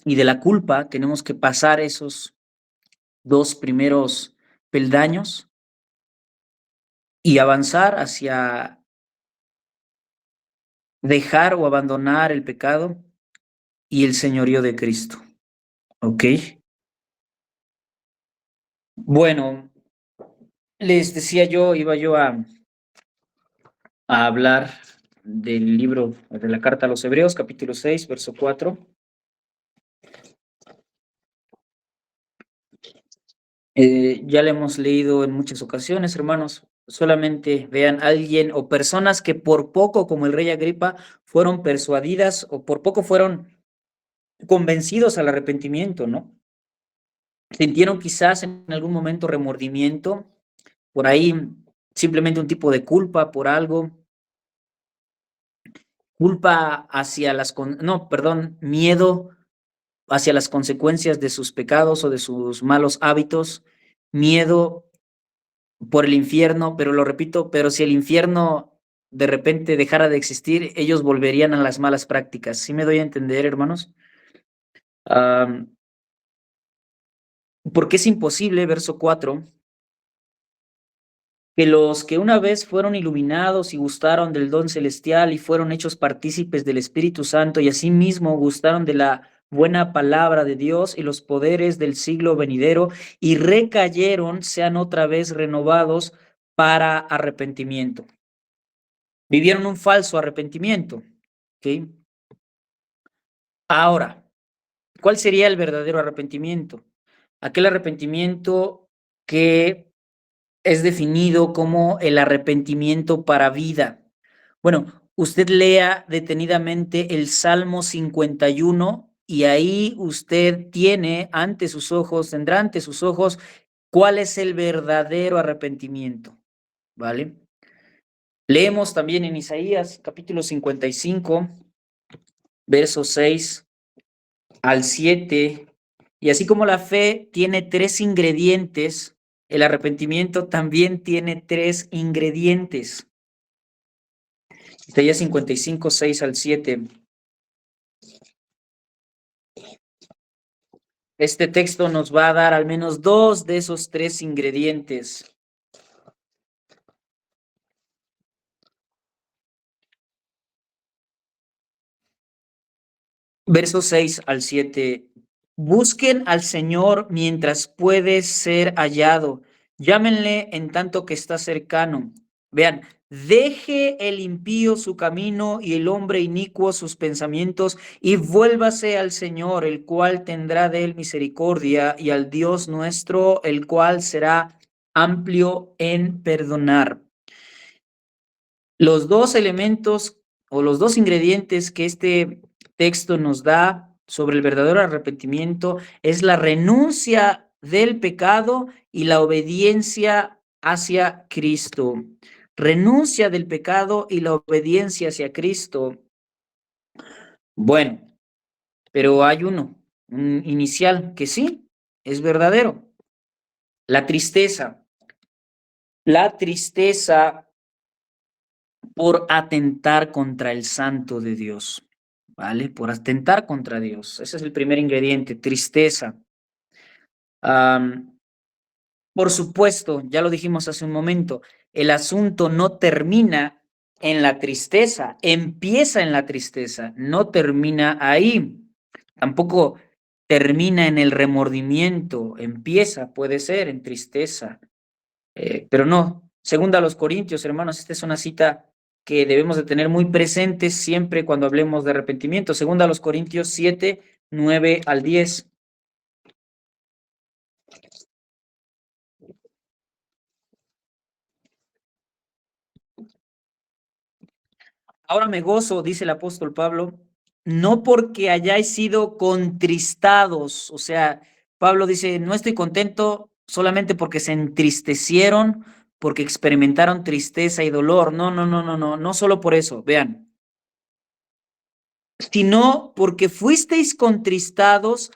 y de la culpa, tenemos que pasar esos dos primeros peldaños y avanzar hacia dejar o abandonar el pecado y el señorío de Cristo. ¿Ok? Bueno, les decía yo, iba yo a hablar del libro de la carta a los Hebreos, capítulo 6, verso 4. Ya le hemos leído en muchas ocasiones, hermanos. Solamente vean alguien o personas que por poco, como el rey Agripa, fueron persuadidas o por poco fueron convencidos al arrepentimiento, ¿no? Sintieron quizás en algún momento remordimiento, por ahí simplemente un tipo de culpa por algo, culpa hacia miedo hacia las consecuencias de sus pecados o de sus malos hábitos, miedo por el infierno, pero lo repito, pero si el infierno de repente dejara de existir, ellos volverían a las malas prácticas. ¿Sí me doy a entender, hermanos? Porque es imposible, verso 4, que los que una vez fueron iluminados y gustaron del don celestial y fueron hechos partícipes del Espíritu Santo y asimismo gustaron de la buena palabra de Dios y los poderes del siglo venidero y recayeron, sean otra vez renovados para arrepentimiento. Vivieron un falso arrepentimiento. ¿Ok? Ahora, ¿cuál sería el verdadero arrepentimiento? Aquel arrepentimiento que es definido como el arrepentimiento para vida. Bueno, usted lea detenidamente el Salmo 51 y ahí usted tiene ante sus ojos, tendrá ante sus ojos cuál es el verdadero arrepentimiento, ¿vale? Leemos también en Isaías capítulo 55, versos 6 al 7, y así como la fe tiene 3 ingredientes, el arrepentimiento también tiene 3 ingredientes. Isaías 55, 6 al 7. Este texto nos va a dar al menos 2 de esos 3 ingredientes. Versos 6 al 7. Busquen al Señor mientras puede ser hallado. Llámenle en tanto que está cercano. Vean, deje el impío su camino y el hombre inicuo sus pensamientos y vuélvase al Señor, el cual tendrá de él misericordia, y al Dios nuestro, el cual será amplio en perdonar. Los 2 elementos o los 2 ingredientes que este texto nos da sobre el verdadero arrepentimiento es la renuncia del pecado y la obediencia hacia Cristo. Renuncia del pecado y la obediencia hacia Cristo. Bueno, pero hay un inicial que sí, es verdadero. La tristeza. La tristeza por atentar contra el santo de Dios, ¿vale? Por atentar contra Dios. Ese es el primer ingrediente, tristeza. Por supuesto, ya lo dijimos hace un momento, el asunto no termina en la tristeza, empieza en la tristeza, no termina ahí. Tampoco termina en el remordimiento, empieza, puede ser, en tristeza, pero no. Segunda a los Corintios, hermanos, esta es una cita que debemos de tener muy presentes siempre cuando hablemos de arrepentimiento. Segunda a los Corintios 7, 9 al 10. Ahora me gozo, dice el apóstol Pablo, no porque hayáis sido contristados. O sea, Pablo dice, no estoy contento solamente porque se entristecieron, porque experimentaron tristeza y dolor. No, no, no, no, no, no solo por eso. Vean, sino porque fuisteis contristados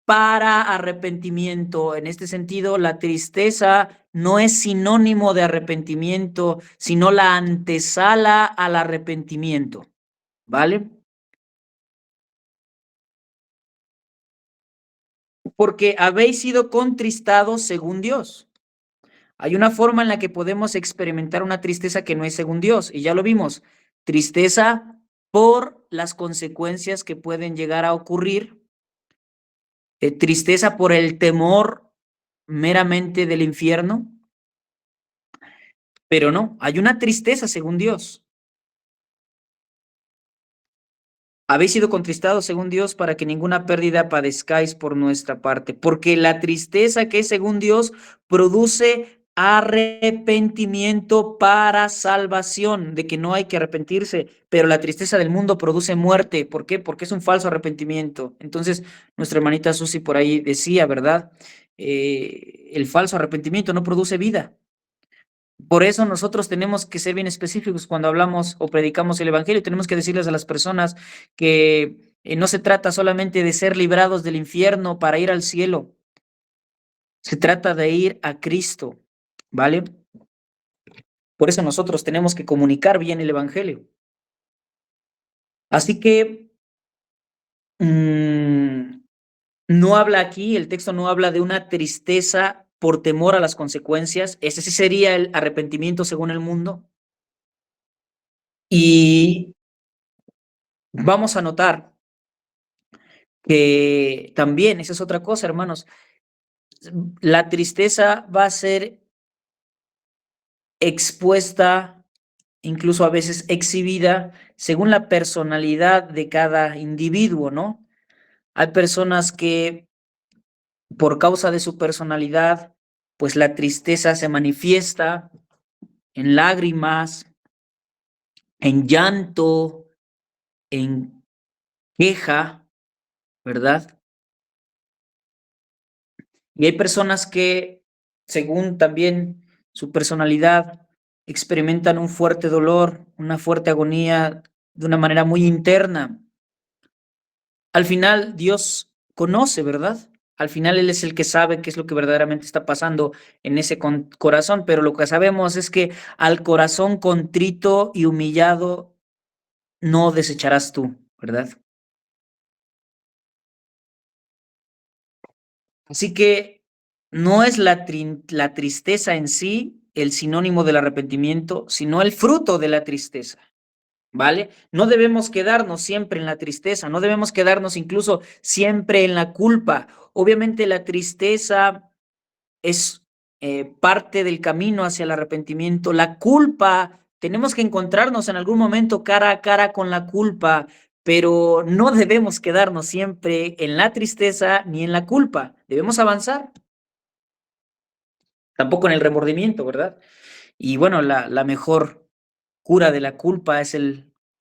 para arrepentimiento. En este sentido, la tristeza no es sinónimo de arrepentimiento, sino la antesala al arrepentimiento, ¿vale? Porque habéis sido contristados según Dios. Hay una forma en la que podemos experimentar una tristeza que no es según Dios, y ya lo vimos, tristeza por las consecuencias que pueden llegar a ocurrir, tristeza por el temor meramente del infierno, pero no, hay una tristeza según Dios. Habéis sido contristados según Dios para que ninguna pérdida padezcáis por nuestra parte, porque la tristeza que es según Dios produce arrepentimiento para salvación, de que no hay que arrepentirse, pero la tristeza del mundo produce muerte. ¿Por qué? Porque es un falso arrepentimiento. Entonces, nuestra hermanita Susi por ahí decía, ¿verdad? El falso arrepentimiento no produce vida. Por eso nosotros tenemos que ser bien específicos cuando hablamos o predicamos el evangelio. Tenemos que decirles a las personas que no se trata solamente de ser librados del infierno para ir al cielo. Se trata de ir a Cristo, ¿vale? Por eso nosotros tenemos que comunicar bien el evangelio. Así que no habla aquí, el texto no habla de una tristeza por temor a las consecuencias. Ese sí sería el arrepentimiento según el mundo. Y vamos a notar que también, esa es otra cosa, hermanos, la tristeza va a ser expuesta, incluso a veces exhibida, según la personalidad de cada individuo, ¿no? Hay personas que por causa de su personalidad, pues la tristeza se manifiesta en lágrimas, en llanto, en queja, ¿verdad? Y hay personas que, según también su personalidad, experimentan un fuerte dolor, una fuerte agonía de una manera muy interna. Al final, Dios conoce, ¿verdad? Al final Él es el que sabe qué es lo que verdaderamente está pasando en ese corazón, pero lo que sabemos es que al corazón contrito y humillado no desecharás tú, ¿verdad? Así que no es la tristeza en sí el sinónimo del arrepentimiento, sino el fruto de la tristeza, ¿vale? No debemos quedarnos siempre en la tristeza, no debemos quedarnos incluso siempre en la culpa. Obviamente la tristeza es parte del camino hacia el arrepentimiento. La culpa, tenemos que encontrarnos en algún momento cara a cara con la culpa, pero no debemos quedarnos siempre en la tristeza ni en la culpa. Debemos avanzar, tampoco en el remordimiento, ¿verdad? Y bueno, la mejor cura de la culpa es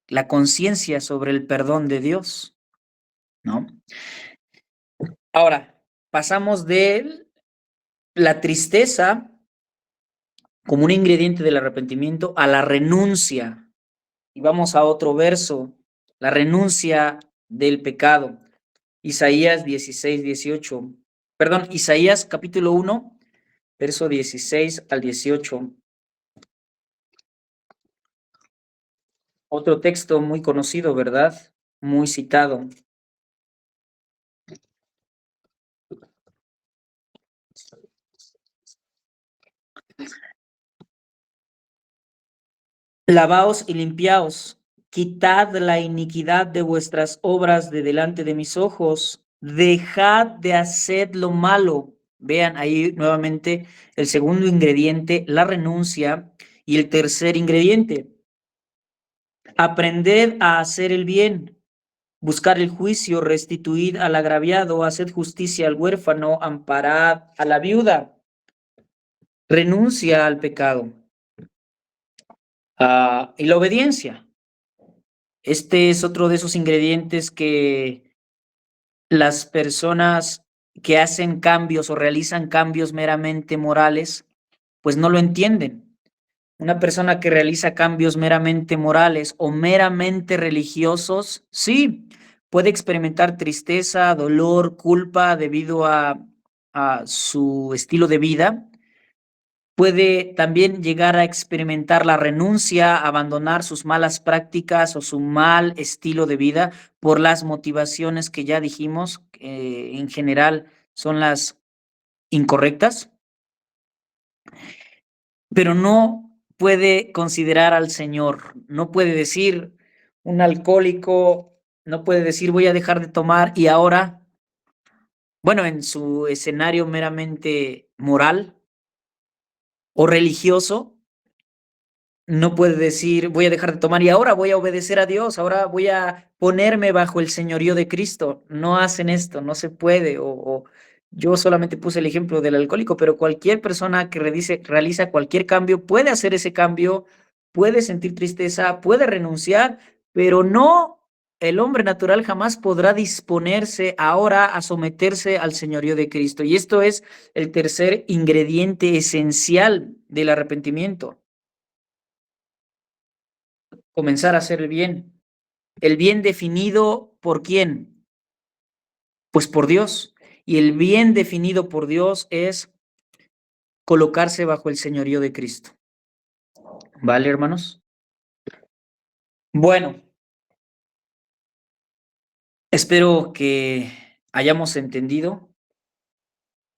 la conciencia sobre el perdón de Dios, ¿no? Ahora, pasamos de la tristeza como un ingrediente del arrepentimiento a la renuncia. Y vamos a otro verso, la renuncia del pecado. Isaías 16, 18. Perdón, Isaías capítulo 1, verso 16 al 18. Otro texto muy conocido, ¿verdad? Muy citado. Lavaos y limpiaos, quitad la iniquidad de vuestras obras de delante de mis ojos, dejad de hacer lo malo. Vean ahí nuevamente el segundo ingrediente, la renuncia, y el tercer ingrediente, aprended a hacer el bien, buscar el juicio, restituid al agraviado, haced justicia al huérfano, amparad a la viuda. Renuncia al pecado. Y la obediencia. Este es otro de esos ingredientes que las personas que hacen cambios o realizan cambios meramente morales, pues no lo entienden. Una persona que realiza cambios meramente morales o meramente religiosos, sí, puede experimentar tristeza, dolor, culpa debido a su estilo de vida. Puede también llegar a experimentar la renuncia, abandonar sus malas prácticas o su mal estilo de vida por las motivaciones que ya dijimos, que en general son las incorrectas, pero no puede considerar al Señor, no puede decir un alcohólico, no puede decir voy a dejar de tomar y ahora, bueno, en su escenario meramente moral o religioso, no puede decir, voy a dejar de tomar y ahora voy a obedecer a Dios, ahora voy a ponerme bajo el señorío de Cristo. No hacen esto, no se puede. O yo solamente puse el ejemplo del alcohólico, pero cualquier persona que realiza cualquier cambio puede hacer ese cambio, puede sentir tristeza, puede renunciar, pero no, el hombre natural jamás podrá disponerse ahora a someterse al señorío de Cristo. Y esto es el tercer ingrediente esencial del arrepentimiento. Comenzar a hacer el bien. El bien definido por quién? Pues por Dios. Y el bien definido por Dios es colocarse bajo el señorío de Cristo. ¿Vale, hermanos? Bueno, espero que hayamos entendido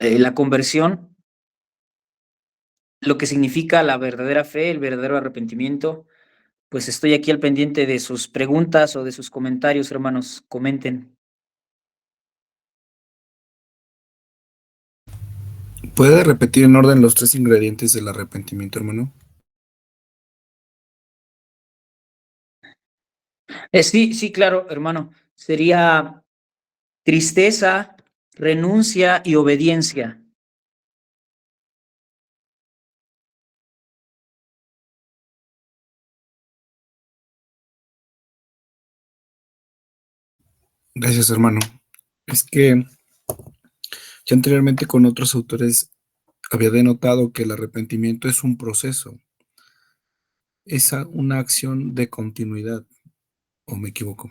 la conversión, lo que significa la verdadera fe, el verdadero arrepentimiento. Pues estoy aquí al pendiente de sus preguntas o de sus comentarios, hermanos. Comenten. ¿Puede repetir en orden los tres ingredientes del arrepentimiento, hermano? Sí, sí, claro, hermano. Sería tristeza, renuncia y obediencia. Gracias, hermano. Es que ya anteriormente con otros autores había denotado que el arrepentimiento es un proceso, es una acción de continuidad, ¿o me equivoco?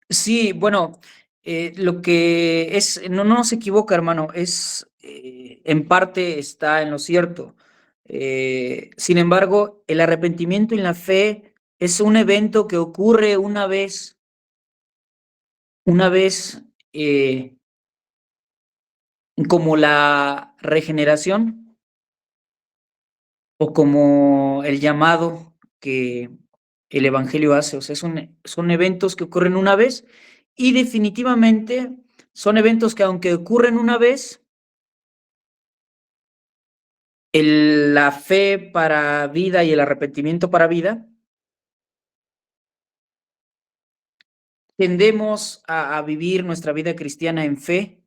Sí, bueno, lo que es, no se equivoca, hermano, en parte está en lo cierto. Sin embargo, el arrepentimiento en la fe es un evento que ocurre una vez, eh, como la regeneración o como el llamado que el Evangelio hace. O sea, son eventos que ocurren una vez y definitivamente son eventos que aunque ocurren una vez, la fe para vida y el arrepentimiento para vida, tendemos a vivir nuestra vida cristiana en fe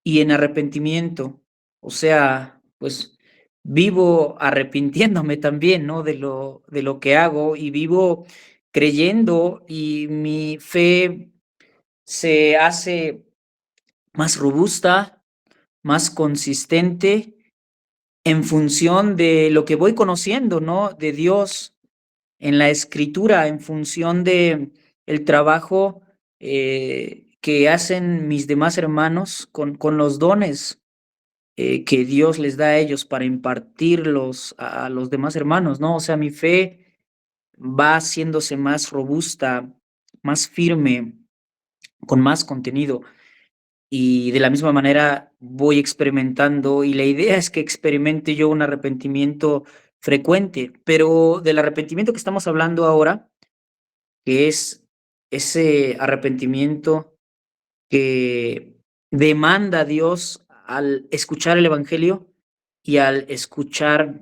y en arrepentimiento. O sea, pues vivo arrepintiéndome también, ¿no? De lo que hago y vivo creyendo y mi fe se hace más robusta, más consistente en función de lo que voy conociendo, ¿no? De Dios en la escritura, en función de el trabajo que hacen mis demás hermanos con los dones que Dios les da a ellos para impartirlos a los demás hermanos, ¿no? O sea, mi fe va haciéndose más robusta, más firme, con más contenido. Y de la misma manera voy experimentando, y la idea es que experimente yo un arrepentimiento frecuente, pero del arrepentimiento que estamos hablando ahora, que es ese arrepentimiento que demanda Dios al escuchar el Evangelio y al escuchar,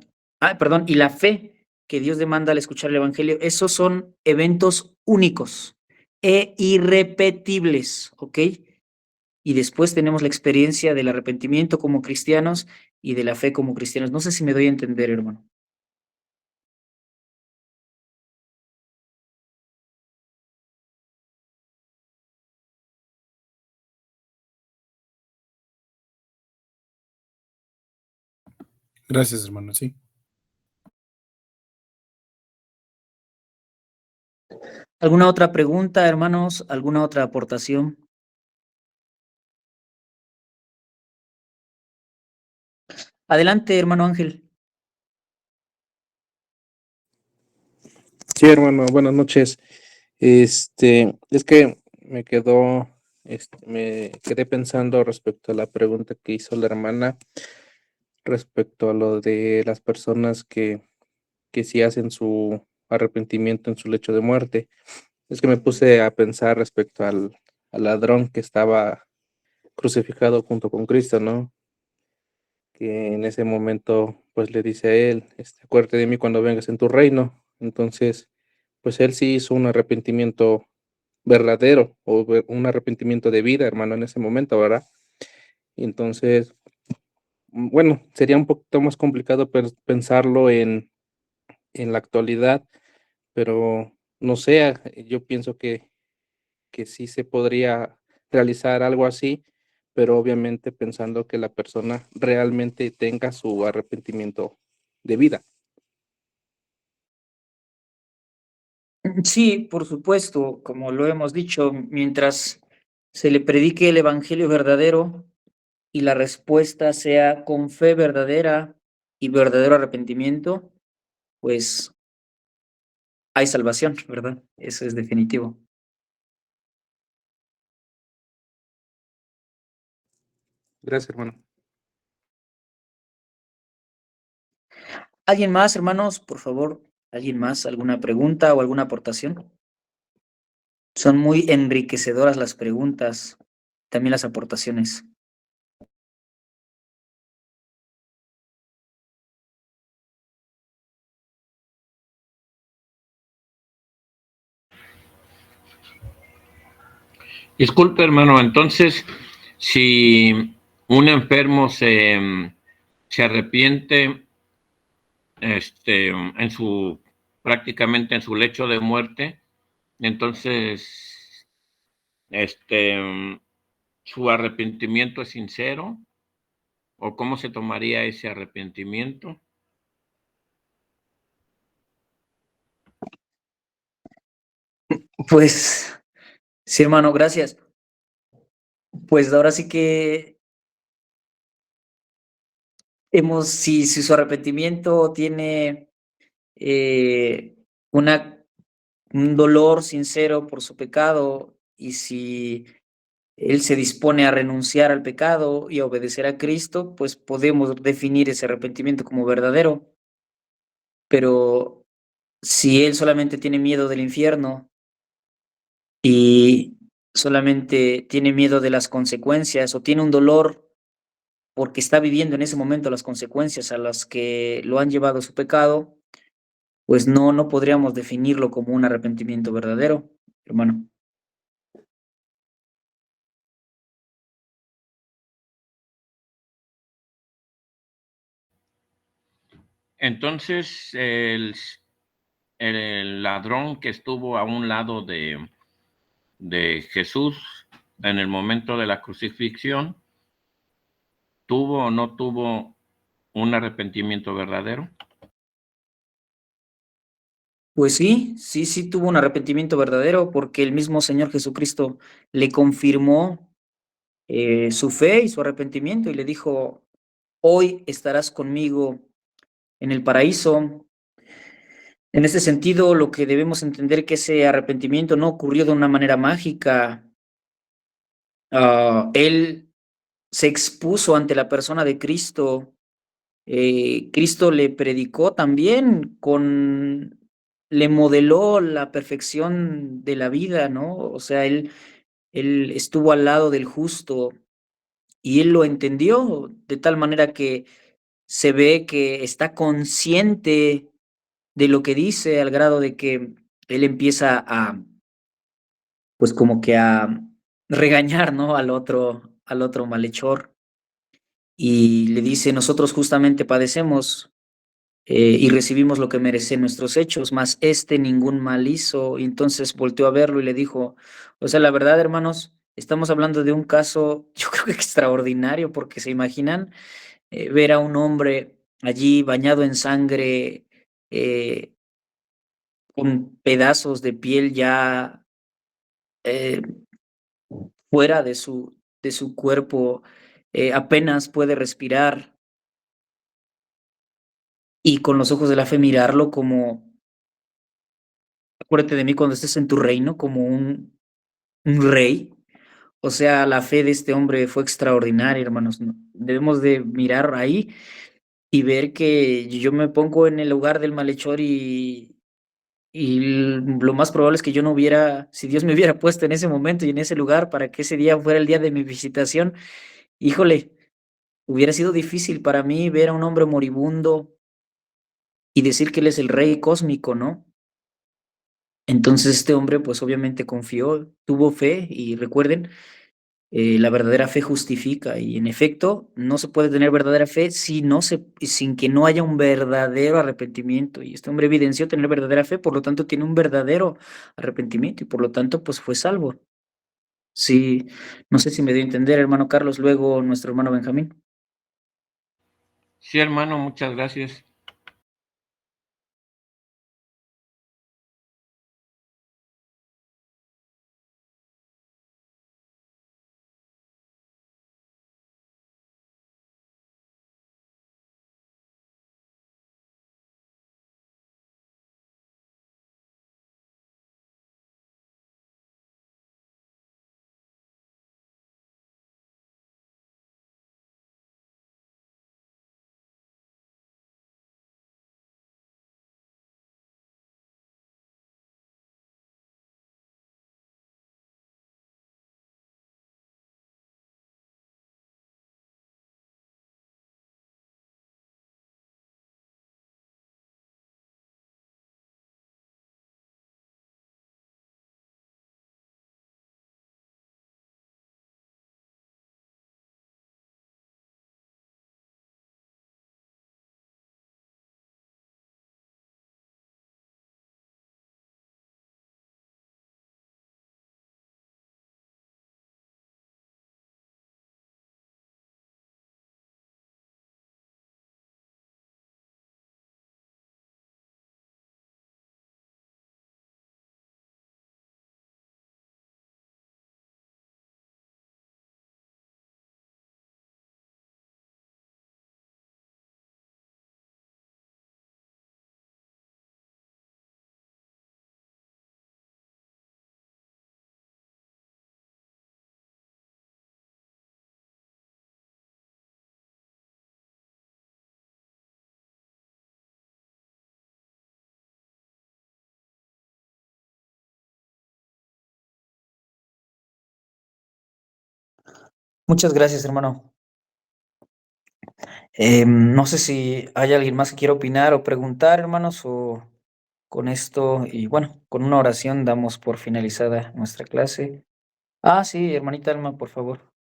perdón, y la fe que Dios demanda al escuchar el Evangelio, esos son eventos únicos e irrepetibles, ¿ok? Y después tenemos la experiencia del arrepentimiento como cristianos y de la fe como cristianos. No sé si me doy a entender, hermano. Gracias, hermano, sí. ¿Alguna otra pregunta, hermanos? ¿Alguna otra aportación? Adelante, hermano Ángel. Sí, hermano, buenas noches. Es que me quedé pensando respecto a la pregunta que hizo la hermana, respecto a lo de las personas que sí hacen su arrepentimiento en su lecho de muerte. Es que me puse a pensar respecto al ladrón que estaba crucificado junto con Cristo, ¿no? Que en ese momento, pues le dice a él, acuérdate de mí cuando vengas en tu reino. Entonces, pues él sí hizo un arrepentimiento verdadero un arrepentimiento de vida, hermano, en ese momento, ¿verdad? Y entonces, bueno, sería un poquito más complicado pensarlo en la actualidad, pero no sé, yo pienso que sí se podría realizar algo así, pero obviamente pensando que la persona realmente tenga su arrepentimiento de vida. Sí, por supuesto, como lo hemos dicho, mientras se le predique el evangelio verdadero y la respuesta sea con fe verdadera y verdadero arrepentimiento, pues hay salvación, ¿verdad? Eso es definitivo. Gracias, hermano. ¿Alguien más, hermanos? Por favor, ¿alguien más? ¿Alguna pregunta o alguna aportación? Son muy enriquecedoras las preguntas, también las aportaciones. Disculpe, hermano, entonces, si un enfermo se arrepiente prácticamente en su lecho de muerte, entonces, su arrepentimiento es sincero, o cómo se tomaría ese arrepentimiento. Pues sí, hermano, gracias. Pues ahora sí que si su arrepentimiento tiene eh, una, un dolor sincero por su pecado y si él se dispone a renunciar al pecado y a obedecer a Cristo, pues podemos definir ese arrepentimiento como verdadero. Pero si él solamente tiene miedo del infierno y solamente tiene miedo de las consecuencias o tiene un dolor porque está viviendo en ese momento las consecuencias a las que lo han llevado a su pecado, pues no podríamos definirlo como un arrepentimiento verdadero, hermano. Entonces, el ladrón que estuvo a un lado de Jesús en el momento de la crucifixión, ¿tuvo o no tuvo un arrepentimiento verdadero? Pues sí tuvo un arrepentimiento verdadero porque el mismo Señor Jesucristo le confirmó su fe y su arrepentimiento y le dijo, hoy estarás conmigo en el paraíso. En ese sentido, lo que debemos entender que ese arrepentimiento no ocurrió de una manera mágica. Él se expuso ante la persona de Cristo. Cristo le predicó también le modeló la perfección de la vida, ¿no? O sea, él estuvo al lado del justo y él lo entendió de tal manera que se ve que está consciente de lo que dice al grado de que él empieza pues como que a regañar, ¿no? Al otro malhechor y le dice, nosotros justamente padecemos y recibimos lo que merecen nuestros hechos, mas este ningún mal hizo. Y entonces volteó a verlo y le dijo, o sea, la verdad, hermanos, estamos hablando de un caso, yo creo que extraordinario, porque se imaginan ver a un hombre allí bañado en sangre, eh, con pedazos de piel ya eh, fuera de su cuerpo, apenas puede respirar y con los ojos de la fe mirarlo como, acuérdate de mí cuando estés en tu reino, como un rey. O sea, la fe de este hombre fue extraordinaria, hermanos. Debemos de mirar ahí y ver que yo me pongo en el lugar del malhechor y lo más probable es que yo no hubiera, si Dios me hubiera puesto en ese momento y en ese lugar para que ese día fuera el día de mi visitación, híjole, hubiera sido difícil para mí ver a un hombre moribundo y decir que él es el rey cósmico, ¿no? Entonces este hombre pues obviamente confió, tuvo fe y recuerden, la verdadera fe justifica y en efecto no se puede tener verdadera fe si no sin que no haya un verdadero arrepentimiento y este hombre evidenció tener verdadera fe, por lo tanto tiene un verdadero arrepentimiento y por lo tanto pues fue salvo. Sí, no sé si me dio a entender, hermano Carlos, luego nuestro hermano Benjamín. Sí, hermano, muchas gracias. Muchas gracias, hermano. No sé si hay alguien más que quiera opinar o preguntar, hermanos, o con esto, y bueno, con una oración damos por finalizada nuestra clase. Ah, sí, hermanita Alma, por favor.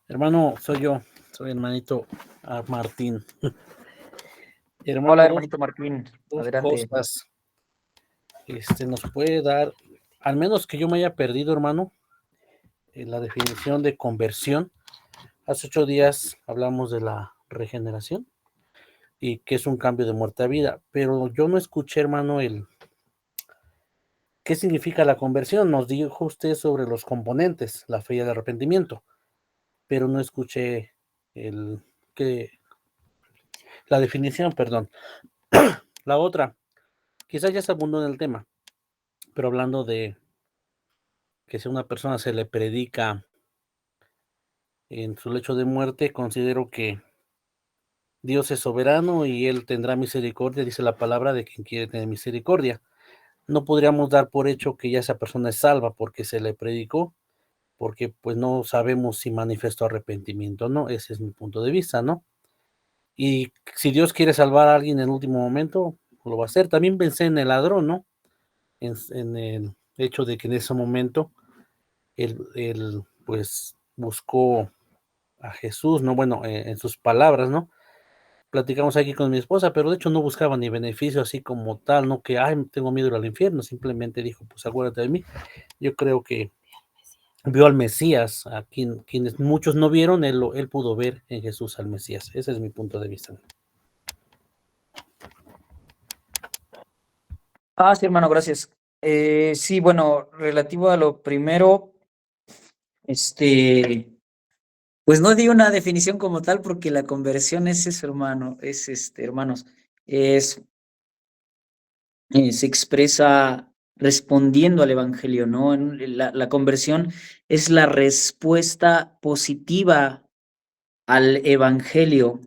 Hermano, soy yo, soy hermanito Martín. Hermano, Hola, hermanito Martín, dos adelante. cosas. Nos puede dar, al menos que yo me haya perdido, hermano, en la definición de conversión. Hace 8 días hablamos de la regeneración y que es un cambio de muerte a vida, pero yo no escuché, hermano, ¿qué significa la conversión? Nos dijo usted sobre los componentes, la fe y el arrepentimiento, pero no escuché el, que, la definición, perdón. La otra, quizás ya se abundó en el tema, pero hablando de que si a una persona se le predica en su lecho de muerte, considero que Dios es soberano y Él tendrá misericordia, dice la palabra de quien quiere tener misericordia. No podríamos dar por hecho que ya esa persona es salva porque se le predicó, porque pues no sabemos si manifestó arrepentimiento o no. Ese es mi punto de vista, ¿no? Y si Dios quiere salvar a alguien en el último momento, lo va a hacer. También pensé en el ladrón, ¿no? En el hecho de que en ese momento él pues buscó a Jesús, ¿no? Bueno, en sus palabras, ¿no? Platicamos aquí con mi esposa, pero de hecho no buscaba ni beneficio así como tal, no que, ay, tengo miedo de ir al infierno, simplemente dijo, pues acuérdate de mí. Yo creo que vio al Mesías, a quienes muchos no vieron, él pudo ver en Jesús al Mesías. Ese es mi punto de vista. Ah, sí, hermano, gracias. Sí, bueno, relativo a lo primero, pues no di una definición como tal porque la conversión es eso, hermano, es hermanos, es se expresa respondiendo al evangelio, ¿no? La conversión es la respuesta positiva al evangelio,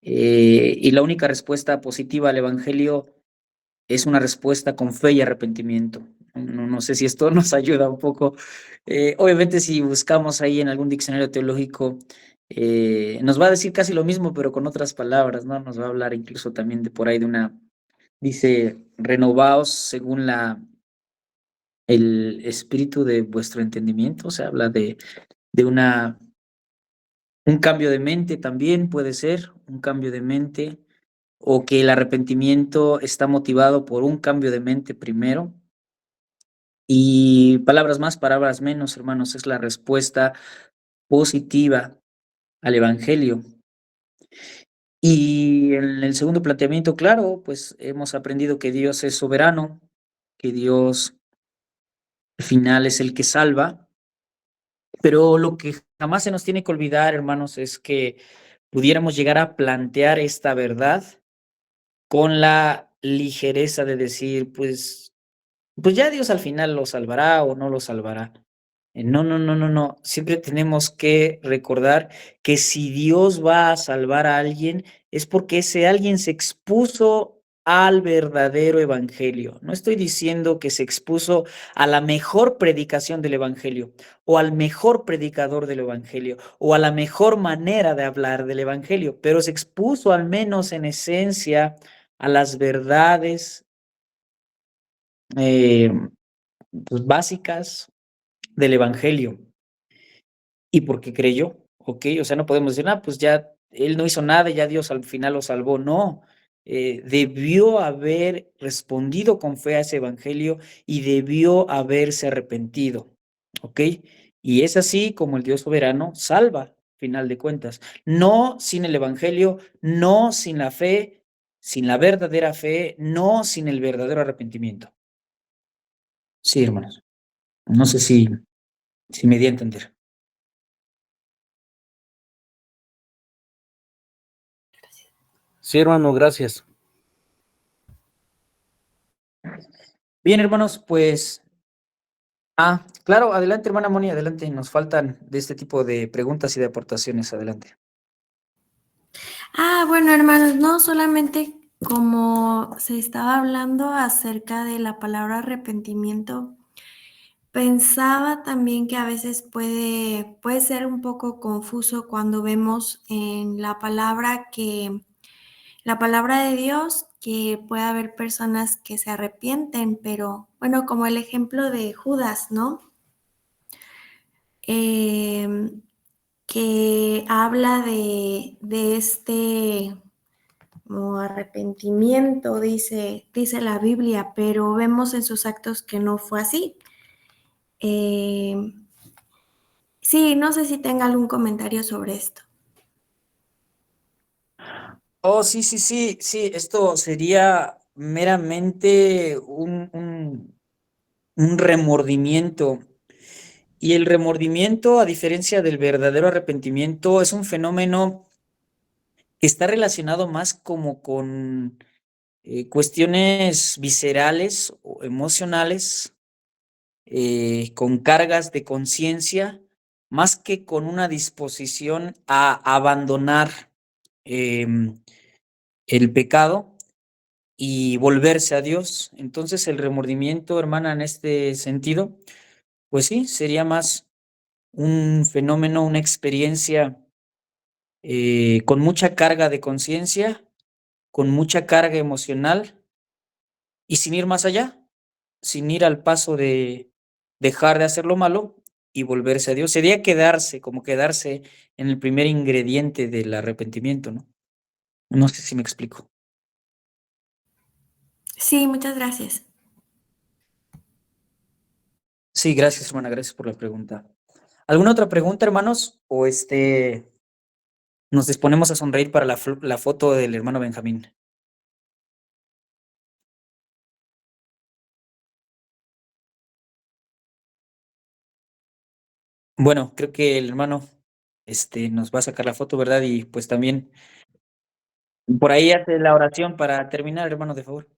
y la única respuesta positiva al evangelio es una respuesta con fe y arrepentimiento. No sé si esto nos ayuda un poco. Obviamente, si buscamos ahí en algún diccionario teológico, nos va a decir casi lo mismo, pero con otras palabras, ¿no? Nos va a hablar incluso también de por ahí de una, dice, renovaos según el espíritu de vuestro entendimiento. Se habla de un cambio de mente también, puede ser, un cambio de mente, o que el arrepentimiento está motivado por un cambio de mente primero. Y palabras más, palabras menos, hermanos, es la respuesta positiva al evangelio. Y en el segundo planteamiento, claro, pues hemos aprendido que Dios es soberano, que Dios al final es el que salva, pero lo que jamás se nos tiene que olvidar, hermanos, es que pudiéramos llegar a plantear esta verdad con la ligereza de decir, pues ya Dios al final lo salvará o no lo salvará. No, no, no, no, no. Siempre tenemos que recordar que si Dios va a salvar a alguien, es porque ese alguien se expuso al verdadero evangelio. No estoy diciendo que se expuso a la mejor predicación del evangelio, o al mejor predicador del evangelio, o a la mejor manera de hablar del evangelio, pero se expuso al menos en esencia a las verdades eh, pues, básicas del evangelio. Y porque creyó, ¿ok? O sea, no podemos decir, pues ya él no hizo nada, ya Dios al final lo salvó. No, debió haber respondido con fe a ese evangelio y debió haberse arrepentido, ¿ok? Y es así como el Dios soberano salva, final de cuentas. No sin el evangelio, no sin la fe, sin la verdadera fe, no sin el verdadero arrepentimiento. Sí, hermanos. No sé si me di a entender. Sí, hermano, gracias. Bien, hermanos, pues, claro, adelante, hermana Moni, adelante. Nos faltan de este tipo de preguntas y de aportaciones. Adelante. Bueno, hermanos, no solamente como se estaba hablando acerca de la palabra arrepentimiento, pensaba también que a veces puede ser un poco confuso cuando vemos en la palabra de Dios, que puede haber personas que se arrepienten, pero bueno, como el ejemplo de Judas, ¿no? Que habla de este como arrepentimiento, dice la Biblia, pero vemos en sus actos que no fue así. Sí, no sé si tenga algún comentario sobre esto. Oh, sí, esto sería meramente un remordimiento. Y el remordimiento, a diferencia del verdadero arrepentimiento, es un fenómeno que está relacionado más como con cuestiones viscerales o emocionales, con cargas de conciencia, más que con una disposición a abandonar em, el pecado y volverse a Dios. Entonces, el remordimiento, hermana, en este sentido, pues sí, sería más un fenómeno, una experiencia con mucha carga de conciencia, con mucha carga emocional y sin ir más allá, sin ir al paso de dejar de hacer lo malo y volverse a Dios. Sería quedarse, como quedarse en el primer ingrediente del arrepentimiento, ¿no? No sé si me explico. Sí, muchas gracias. Sí, gracias, hermana, gracias por la pregunta. ¿Alguna otra pregunta, hermanos? O nos disponemos a sonreír para la foto del hermano Benjamín. Bueno, creo que el hermano nos va a sacar la foto, ¿verdad? Y pues también por ahí hace la oración para terminar, hermano, de favor.